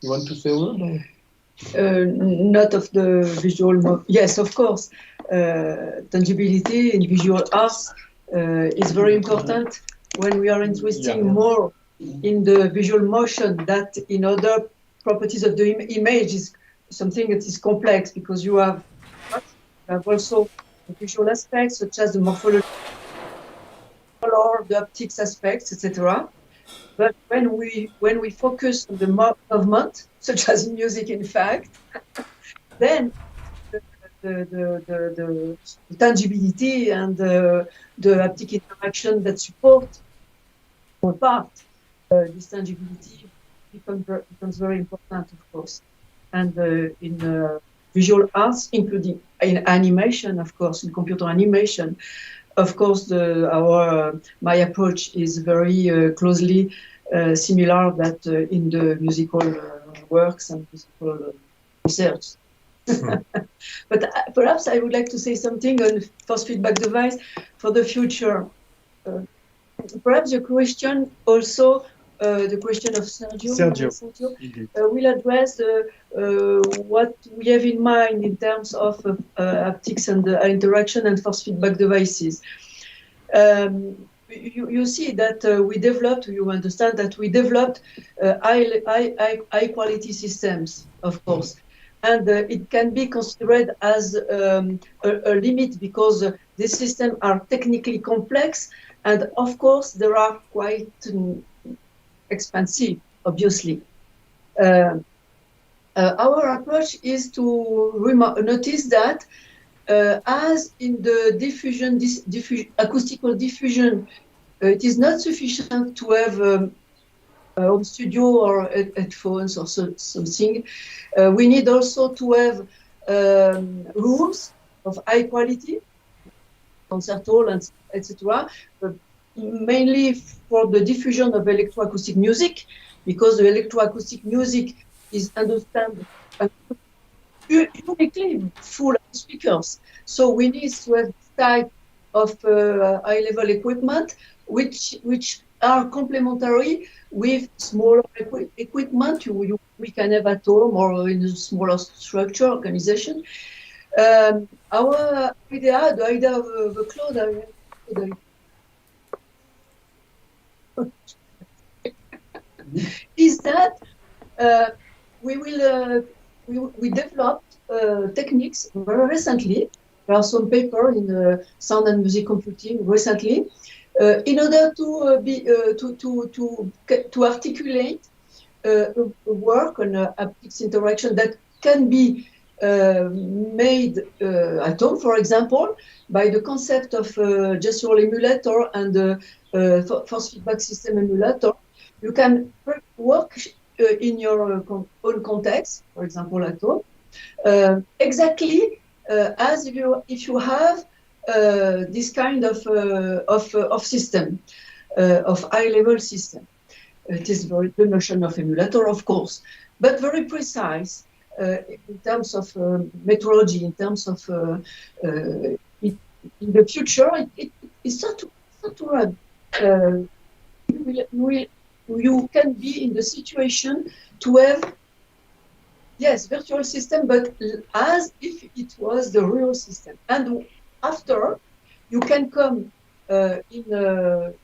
You want to say a word? Not of the visual. Yes, of course. Tangibility in visual arts is very important when we are interested more in the visual motion that in other properties of the image is something that is complex, because you have also the visual aspects such as the morphology, color, the haptics aspects, etc. But when we focus on the movement, such as in music, in fact, then the tangibility and the haptic interaction that support or part this tangibility becomes very important, of course. And in visual arts, including in animation, of course, in computer animation, of course, my approach is very closely similar that in the musical works and musical research. But perhaps I would like to say something on force feedback device for the future. Perhaps the question also, the question of Sergio will address what we have in mind in terms of haptics and interaction and force feedback devices. You see that we developed, you understand that we developed high quality systems, of course. And it can be considered as a limit because these systems are technically complex, and of course they are quite expensive, obviously. Our approach is to notice that as in the acoustical diffusion, it is not sufficient to have home studio or headphones or something. We need also to have rooms of high quality, concert hall, and etc. Mainly for the diffusion of electroacoustic music, because the electroacoustic music is understood uniquely full of speakers. So we need to have this type of high-level equipment, which are complementary with smaller equipment we can have at home or in a smaller structure organization. Our idea, the idea of the cloud, is that we developed techniques very recently. There are some papers in sound and music computing recently, in order to articulate a work on haptics interaction that can be made at home, for example, by the concept of gestural emulator and force feedback system emulator. You can work in your own context, for example, at home, exactly as if you have this kind of system, of high-level system. It is the notion of emulator, of course, but very precise in terms of metrology, in terms of in the future. It's not to run. You can be in the situation to have, yes, virtual system, but as if it was the real system. And after, you can come in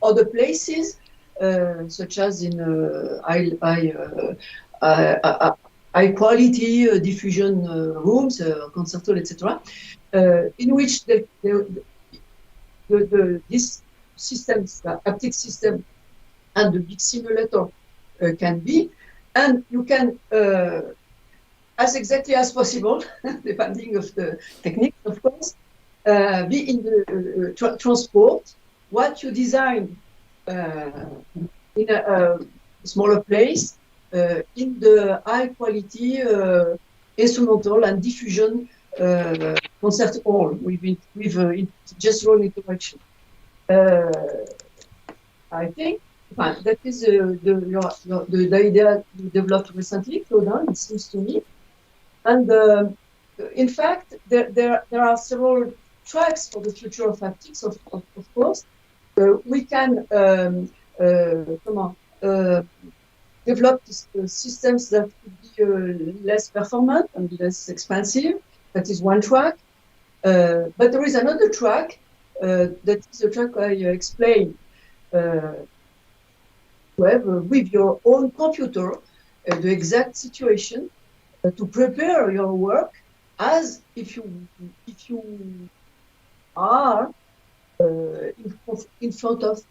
other places, such as in high quality diffusion rooms, concert hall, etc., in which this systems, the haptic system, and the big simulator can be, and you can, as exactly as possible, depending of the technique, of course, be in the transport what you design in a smaller place in the high quality instrumental and diffusion concert hall with gestural interaction. I think that is the idea you developed recently, Claudin, it seems to me. And in fact, there are several tracks for the future of haptics, of course. We can develop systems that could be less performant and less expensive. That is one track. But there is another track, that is a track I explained, to have with your own computer the exact situation, to prepare your work as if you are in front of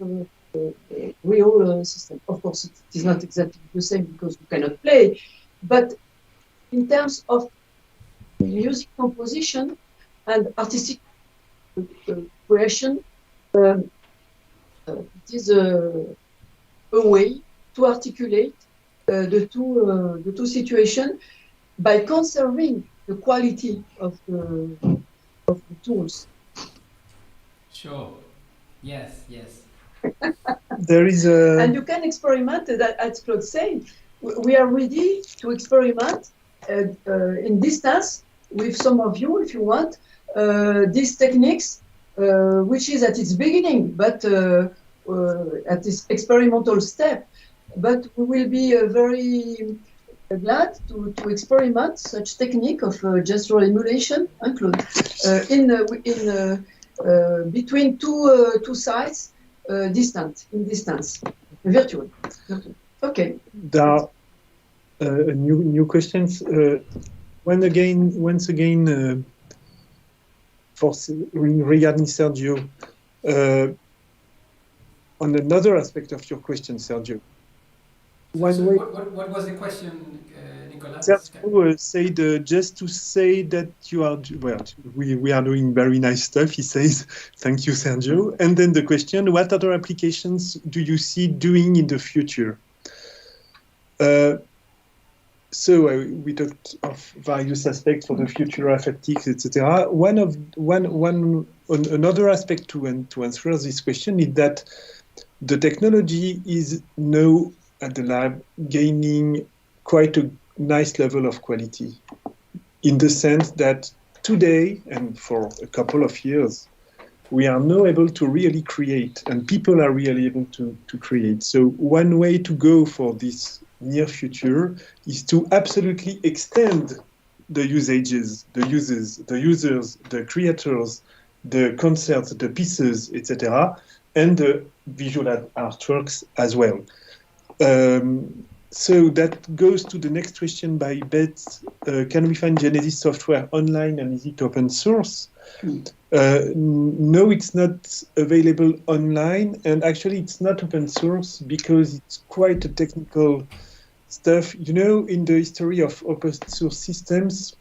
real system. Of course, it is not exactly the same because we cannot play, but in terms of music composition and artistic creation, it is a way to articulate the two situations by conserving the quality of the tools. Sure. Yes, yes. There is a... And you can experiment, as Claude said, we are ready to experiment in distance with some of you, if you want, these techniques, which is at its beginning, but at this experimental step. But we will be very glad to experiment such technique of gestural emulation, Claude, in between two sites, in distance, virtual. Okay. There are new questions. Once again, regarding Sergio, on another aspect of your question, Sergio. What was the question, Nicolas? Sergio said just to say that you are, well, we are doing very nice stuff, he says. Thank you, Sergio. And then the question, what other applications do you see doing in the future? So we talked of various aspects for the future of haptics, etc. Another aspect to answer this question is that the technology is now at the lab gaining quite a nice level of quality, in the sense that today and for a couple of years, we are now able to really create, and people are really able to create. So one way to go for this near future is to absolutely extend the usages, the users, the creators, the concerts, the pieces, etc., and the visual artworks as well. So that goes to the next question by Beth. Can we find Genesis software online and is it open source? No, it's not available online, and actually it's not open source because it's quite a technical stuff. You know, in the history of open source systems,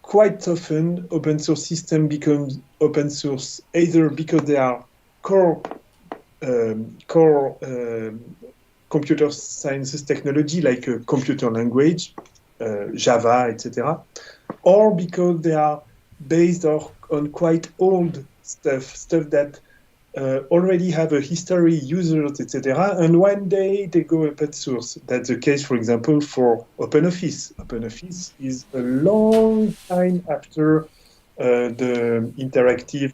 quite often open source system becomes open source either because they are core computer sciences technology, like a computer language, Java, etc., or because they are based on quite old stuff that already have a history, users, etc., and one day they go open source. That's the case, for example, for OpenOffice. OpenOffice is a long time after the interactive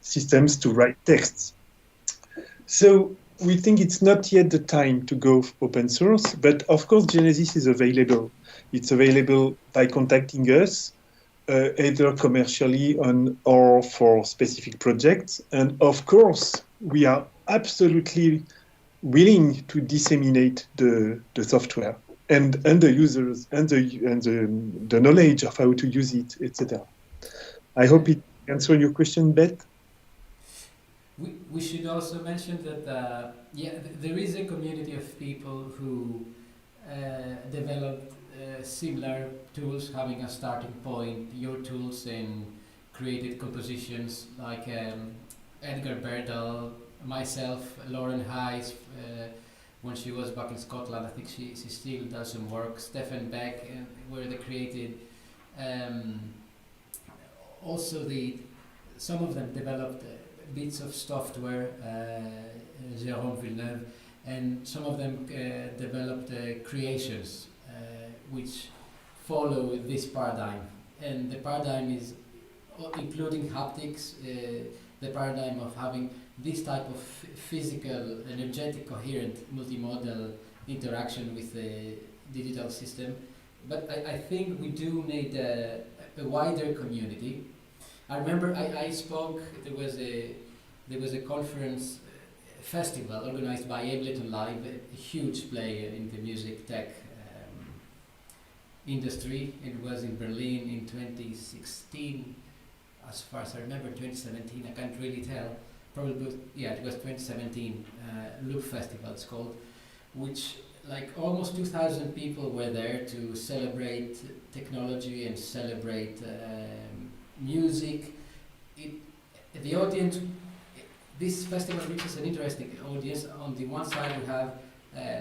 systems to write texts. So we think it's not yet the time to go open source, but of course Genesis is available. It's available by contacting us, either commercially or for specific projects. And of course, we are absolutely willing to disseminate the software and the users and the knowledge of how to use it, etc. I hope it answers your question, Beth. We should also mention that there is a community of people who developed similar tools, having a starting point, your tools, and created compositions like Edgar Berdal, myself, Lauren Hayes, when she was back in Scotland. I think she still does some work. Stefan Beck, where they created. Also, some of them developed bits of software, Jérôme Villeneuve, and some of them developed creations which follow this paradigm. And the paradigm is, including haptics, the paradigm of having this type of physical, energetic, coherent, multimodal interaction with the digital system. But I think we do need a wider community. I remember I spoke. There was a conference, festival organized by Ableton Live, a huge player in the music tech industry. It was in Berlin in 2016, as far as I remember, 2017. I can't really tell probably, yeah, it was 2017 Loop Festival it's called, which like almost 2,000 people were there to celebrate technology and celebrate music. The audience, this festival reaches an interesting audience. On the one side we have,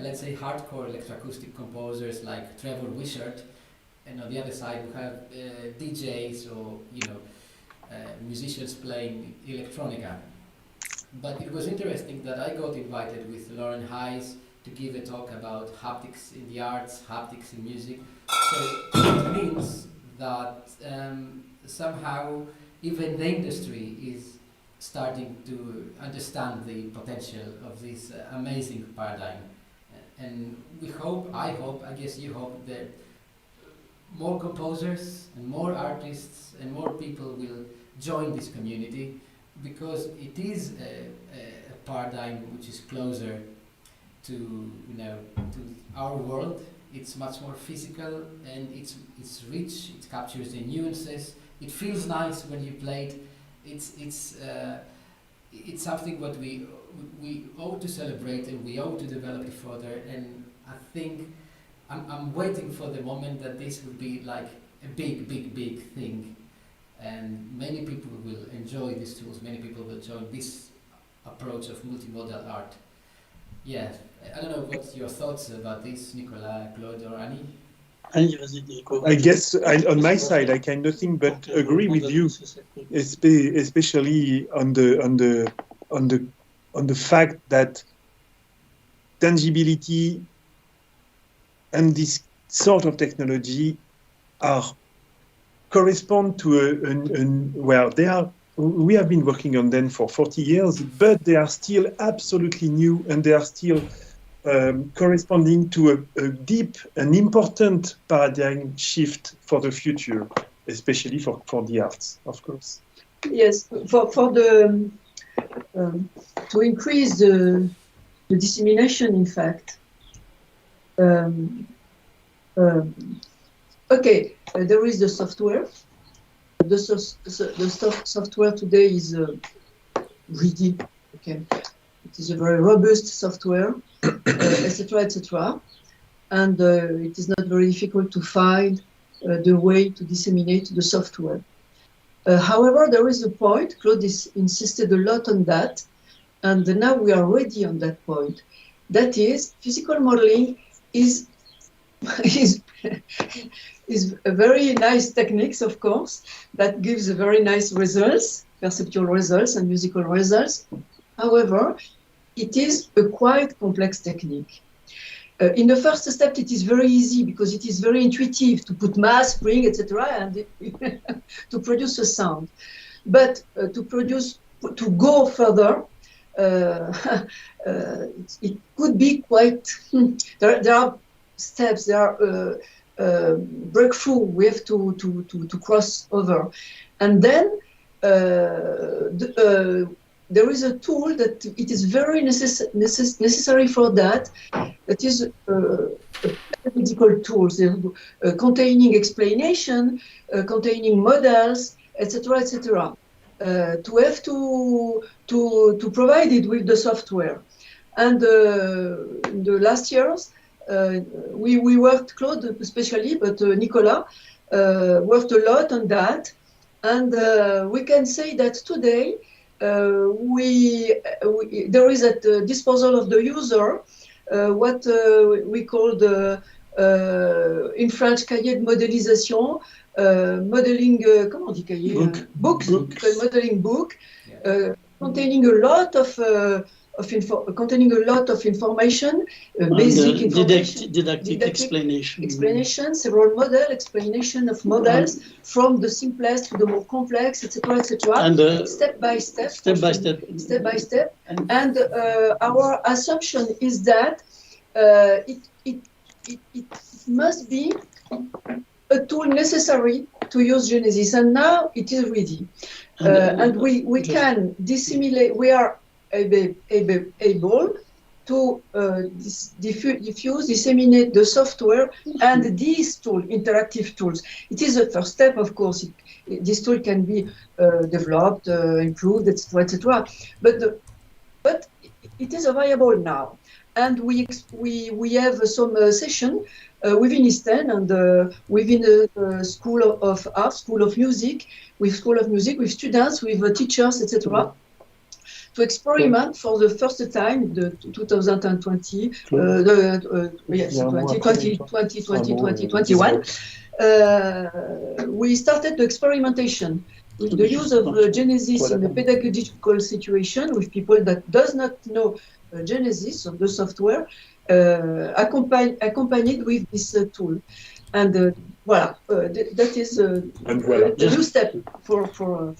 let's say, hardcore electroacoustic composers like Trevor Wishart, and on the other side we have DJs or musicians playing electronica. But it was interesting that I got invited with Lauren Hayes to give a talk about haptics in the arts, haptics in music. So it means that somehow even the industry is starting to understand the potential of this amazing paradigm. And we hope, I guess you hope, that more composers and more artists and more people will join this community, because it is a paradigm which is closer to to our world. It's much more physical and it's rich. It captures the nuances. It feels nice when you play it. It's something what we owe to celebrate and we owe to develop it further. And I think I'm waiting for the moment that this will be like a big thing, and many people will enjoy these tools. Many people will join this approach of multimodal art. Yeah, I don't know what's your thoughts about this, Nicolas, Claude, or Annie? I guess on my side, I can nothing but agree with you, especially on the fact that tangibility and this sort of technology correspond to we have been working on them for 40 years, but they are still absolutely new, and they are still corresponding to a deep and important paradigm shift for the future, especially for the arts, of course. Yes, for the to increase the dissemination, in fact. Okay, there is the software. The software today is ready. Okay, it is a very robust software, etc., etc., and it is not very difficult to find the way to disseminate the software. However, there is a point. Claude insisted a lot on that, and now we are ready on that point. That is, physical modeling is a very nice techniques, of course, that gives a very nice results, perceptual results and musical results. However, it is a quite complex technique. In the first step, it is very easy because it is very intuitive to put mass, spring, etc., and to produce a sound. But to go further, it could be quite. There are steps. There are breakthrough we have to cross over, and then there is a tool that it is very necessary for that. That is pedagogical tools containing explanation, containing models, etc., etc. To have to provide it with the software, and in the last years. We worked, Claude especially, but Nicolas worked a lot on that, and we can say that today there is at the disposal of the user what we call the in French cahier de modélisation, modeling comment on dit cahier? Books. Modeling book, containing a lot of information, basic information, didactic explanation, several model explanation of models from the simplest to the more complex, etc., etc. And step by step. And our assumption is that it must be a tool necessary to use Genesis, and now it is ready, and we can dissimulate. We are able to disseminate the software and these tools, interactive tools. It is a first step, of course. this tool can be developed, improved, etc., etc. But it is available now, and we have some session within Eastern and within the School of Art, School of Music, with students, with teachers, etc. To experiment for the first time, the 2020, yes, 2021, we started the experimentation with the use of Genesis in a pedagogical situation with people that does not know Genesis of the software, accompanied with this tool. And voilà, that is a new step for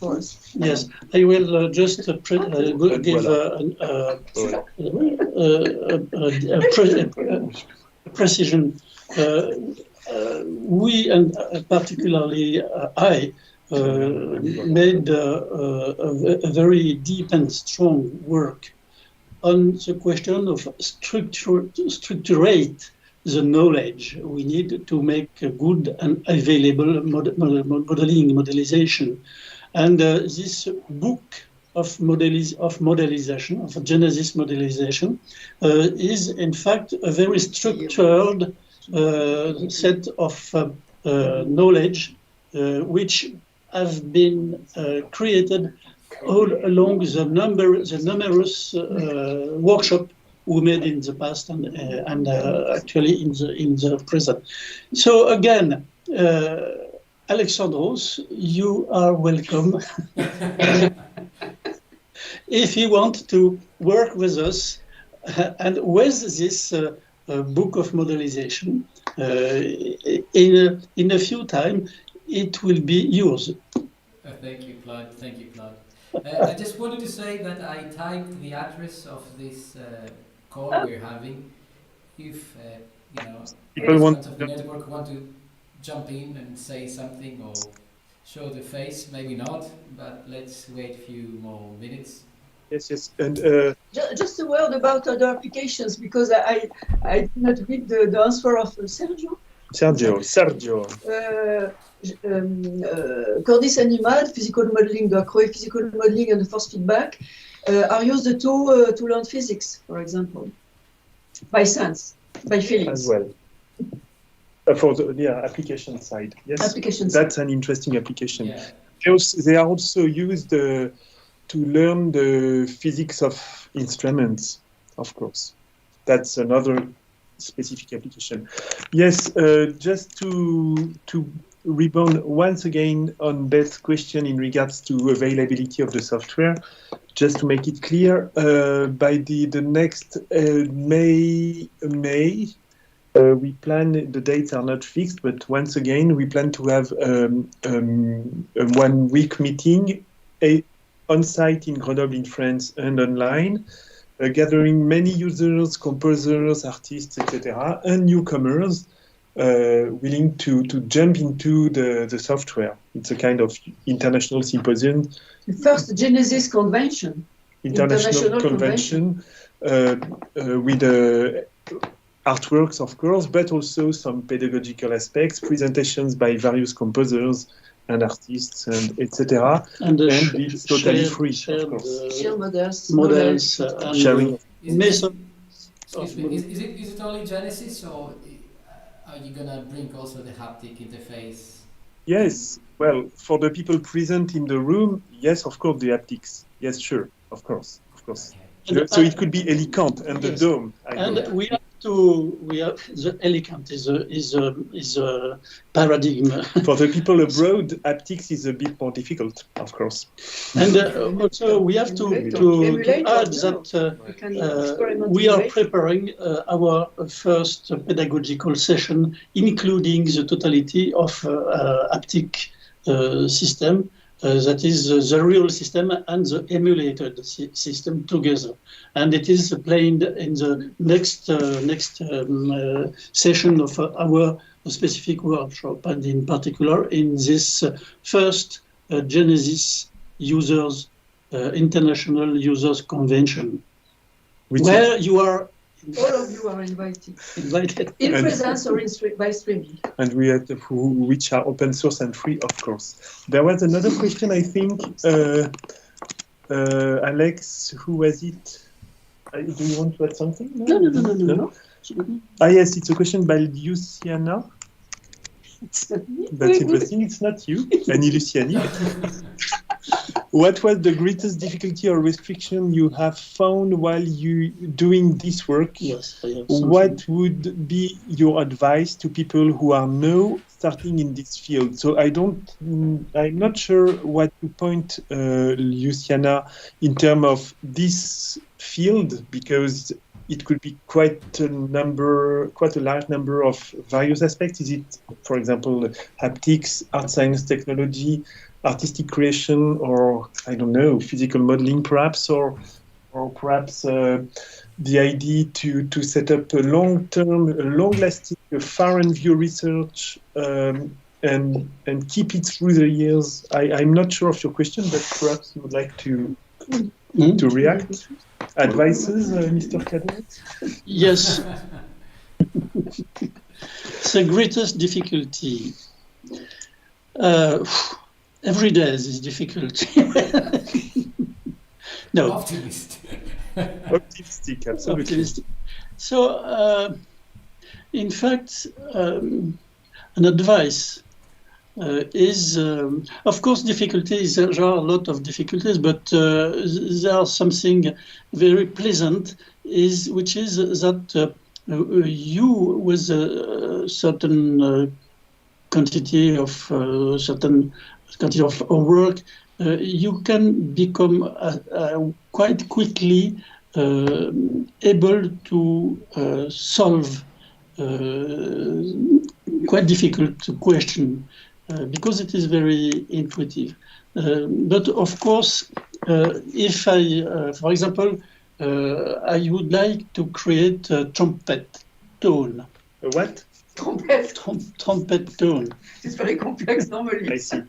us. Yes, I will just give a precision. We, and particularly I, made a very deep and strong work on the question of structurate the knowledge we need to make a good and available modelization. And this book of modelization, of Genesis modelization, is in fact a very structured set of knowledge which have been created all along the numerous workshops we made in the past and actually in the present. So again, Alexandros, you are welcome. If you want to work with us and with this book of modelization, in a few time, it will be yours. Thank you, Claude. Thank you, Claude. I just wanted to say that I typed the address of this call we're having. If participants of the network want to jump in and say something or show their face, maybe not, but let's wait a few more minutes. Yes, and just a word about other applications, because I did not read the answer of Sergio. Cordis Animal, physical modeling, the Acroé physical modeling and the force feedback are used to learn physics, for example, by sense, by feelings. As well. For the application side, yes, that's an interesting application. Yeah. They are also used to learn the physics of instruments, of course. That's another specific application. Yes, just to rebound once again on Beth's question in regards to availability of the software, just to make it clear, by the next May, we plan, the dates are not fixed, but once again, we plan to have a 1 week meeting on-site in Grenoble in France and online, gathering many users, composers, artists, etc., and newcomers willing to jump into the software. It's a kind of international symposium. The first Genesis convention. International convention with artworks, of course, but also some pedagogical aspects, presentations by various composers and artists, and etc. And it's totally free, of course. Share models and sharing. Excuse me, is it only Genesis, or are you gonna bring also the haptic interface? Yes, well, for the people present in the room, yes, of course, the haptics. Yes, sure, of course. Okay. So it could be Helicant and the dome. We have the Helicant is a paradigm. For the people abroad, haptics is a bit more difficult, of course. And also we have to add that we are preparing our first pedagogical session, including the totality of haptic system. That is the real system and the emulated system together, and it is planned in the next session of our specific workshop, and in particular in this first Genesis users international users convention, where you are All of you are invited. Invited. In presence or by streaming. And we have which are open source and free, of course. There was another question, I think. Alex, who was it? Do you want to add something? No. Ah, yes, it's a question by Luciana. That's interesting. It's not you, Annie Luciani. What was the greatest difficulty or restriction you have found while you doing this work? Yes. What would be your advice to people who are now starting in this field? So I'm not sure what to point, Luciana, in terms of this field, because it could be quite a large number of various aspects. Is it, for example, haptics, art science, technology, artistic creation, or I don't know, physical modeling, perhaps, or perhaps the idea to set up a long-term, long-lasting, far and view research and keep it through the years. I'm not sure of your question, but perhaps you would like to react. Advices, Mr. Cadet? Yes. The greatest difficulty. Every day is difficult. No. Optimistic, absolutely. Optimistic. So, in fact, an advice is, of course, difficulties. There are a lot of difficulties, but there are something very pleasant, which is that you, with a certain quantity of work, you can become quite quickly able to solve quite difficult question. Because it is very intuitive. But of course, if I, for example, I would like to create a trumpet tone. A what? Trumpet. Trumpet tone. It's very complex normally. I see.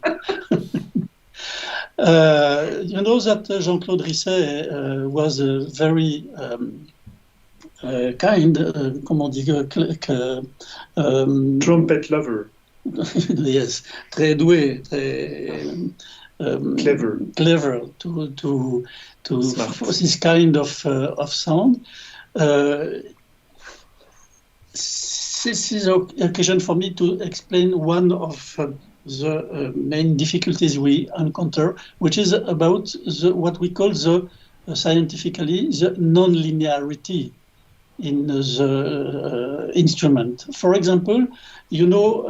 You know that Jean-Claude Risset was a very kind, comment dire, trumpet lover. Yes, très doué, très clever to for this kind of sound. This is an occasion for me to explain one of the main difficulties we encounter, which is about what we call scientifically the non-linearity in the instrument. For example, you know,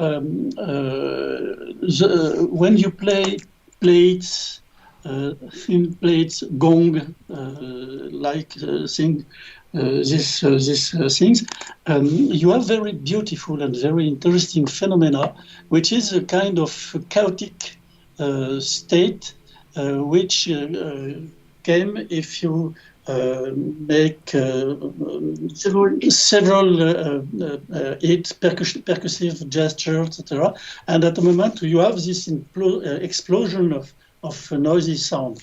when you play plates, thin plates, gong, like things, these things, you have very beautiful and very interesting phenomena, which is a kind of chaotic state, which came if you make several percussive gestures, etc. And at the moment you have this explosion of noisy sound.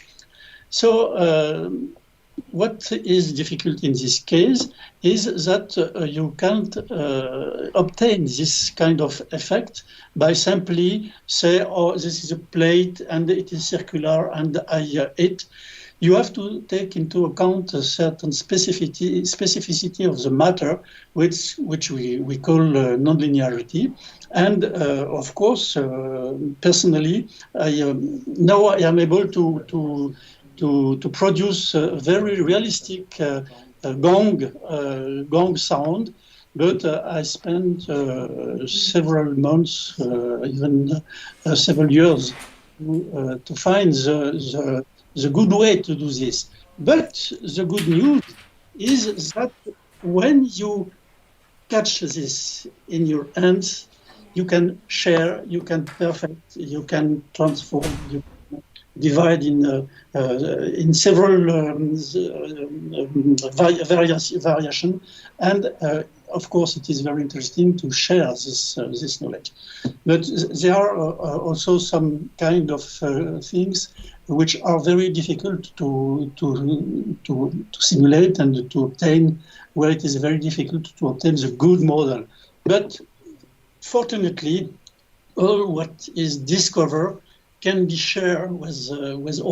So what is difficult in this case is that you can't obtain this kind of effect by simply say, oh, this is a plate and it is circular and I hear it. You have to take into account a certain specificity of the matter, which we call nonlinearity. And of course, personally, now I am able to produce a very realistic gong sound, but I spent several months, even several years, to find the good way to do this. But the good news is that when you catch this in your hands, you can share, you can perfect, you can transform, you can divide in several variation, and of course it is very interesting to share this knowledge. But there are also some kind of things which are very difficult to simulate and to obtain where it is very difficult to obtain the good model. But fortunately, all what is discovered can be shared with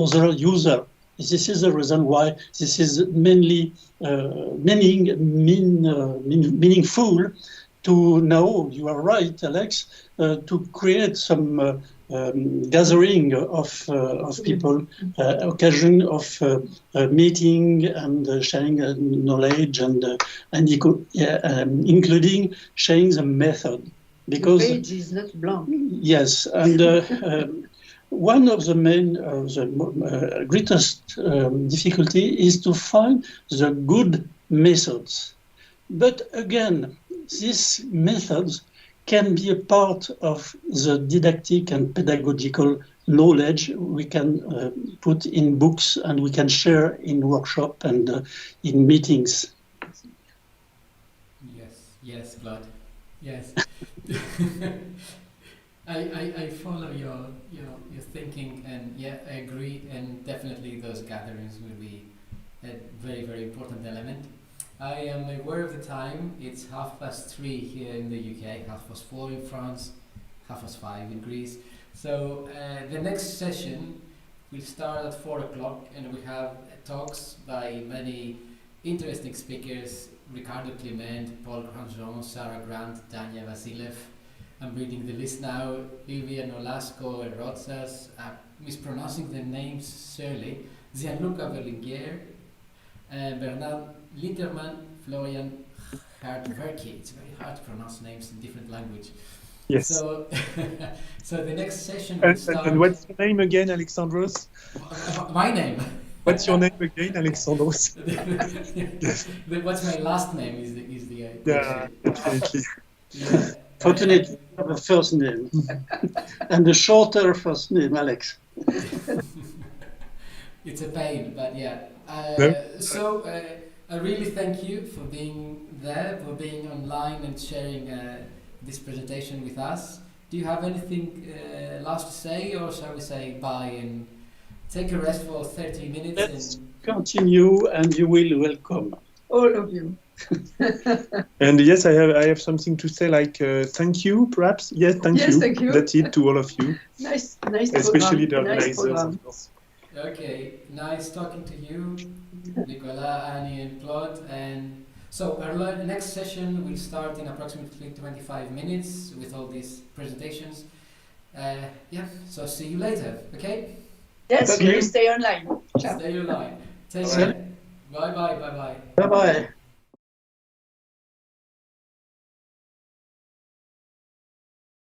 other users. This is the reason why this is mainly meaningful to know, you are right, Alex, to create some gathering of people, occasion of meeting and sharing knowledge and including sharing the method. Because the page is not blank. Yes, and one of the main, greatest difficulty is to find the good methods. But again, these methods can be a part of the didactic and pedagogical knowledge we can put in books and we can share in workshop and in meetings. Yes, Claude. Yes. I follow your thinking, and yeah, I agree, and definitely those gatherings will be a very, very important element. I am aware of the time. It's 3:30 here in the UK, 4:30 in France, 5:30 in Greece. So the next session will start at 4 o'clock, and we have talks by many interesting speakers: Ricardo Clement, Paul Grandjean, Sarah Grant, Dania Vasilev. I'm reading the list now: Livia Nolasco, Rotsas, mispronouncing the names surely, Gianluca Berlinguer, Bernard Linderman, Florian Hardverki. It's very hard to pronounce names in different language. Yes. So, so the next session will start. And what's your name again, Alexandros? My name. What's your name again, Alexandros? What's my last name is the yeah, definitely. Yeah. Fortunately, you have a first name and a shorter first name, Alex. It's a pain, but yeah. So I really thank you for being there, for being online and sharing this presentation with us. Do you have anything last to say, or shall we say bye and take a rest for 30 minutes? Let's continue, and you will welcome all of you. And yes, I have something to say, like thank you, perhaps. Yes, thank you. Thank you. That's it to all of you. Nice especially the nice organizers, of course. Okay, nice talking to you, Nicolas, Annie, and Claude. And so our next session will start in approximately 25 minutes with all these presentations. Yeah, so see you later, okay? Yes, Okay. stay online. Ciao. Stay online. Take care. Bye-bye, bye-bye. Bye-bye.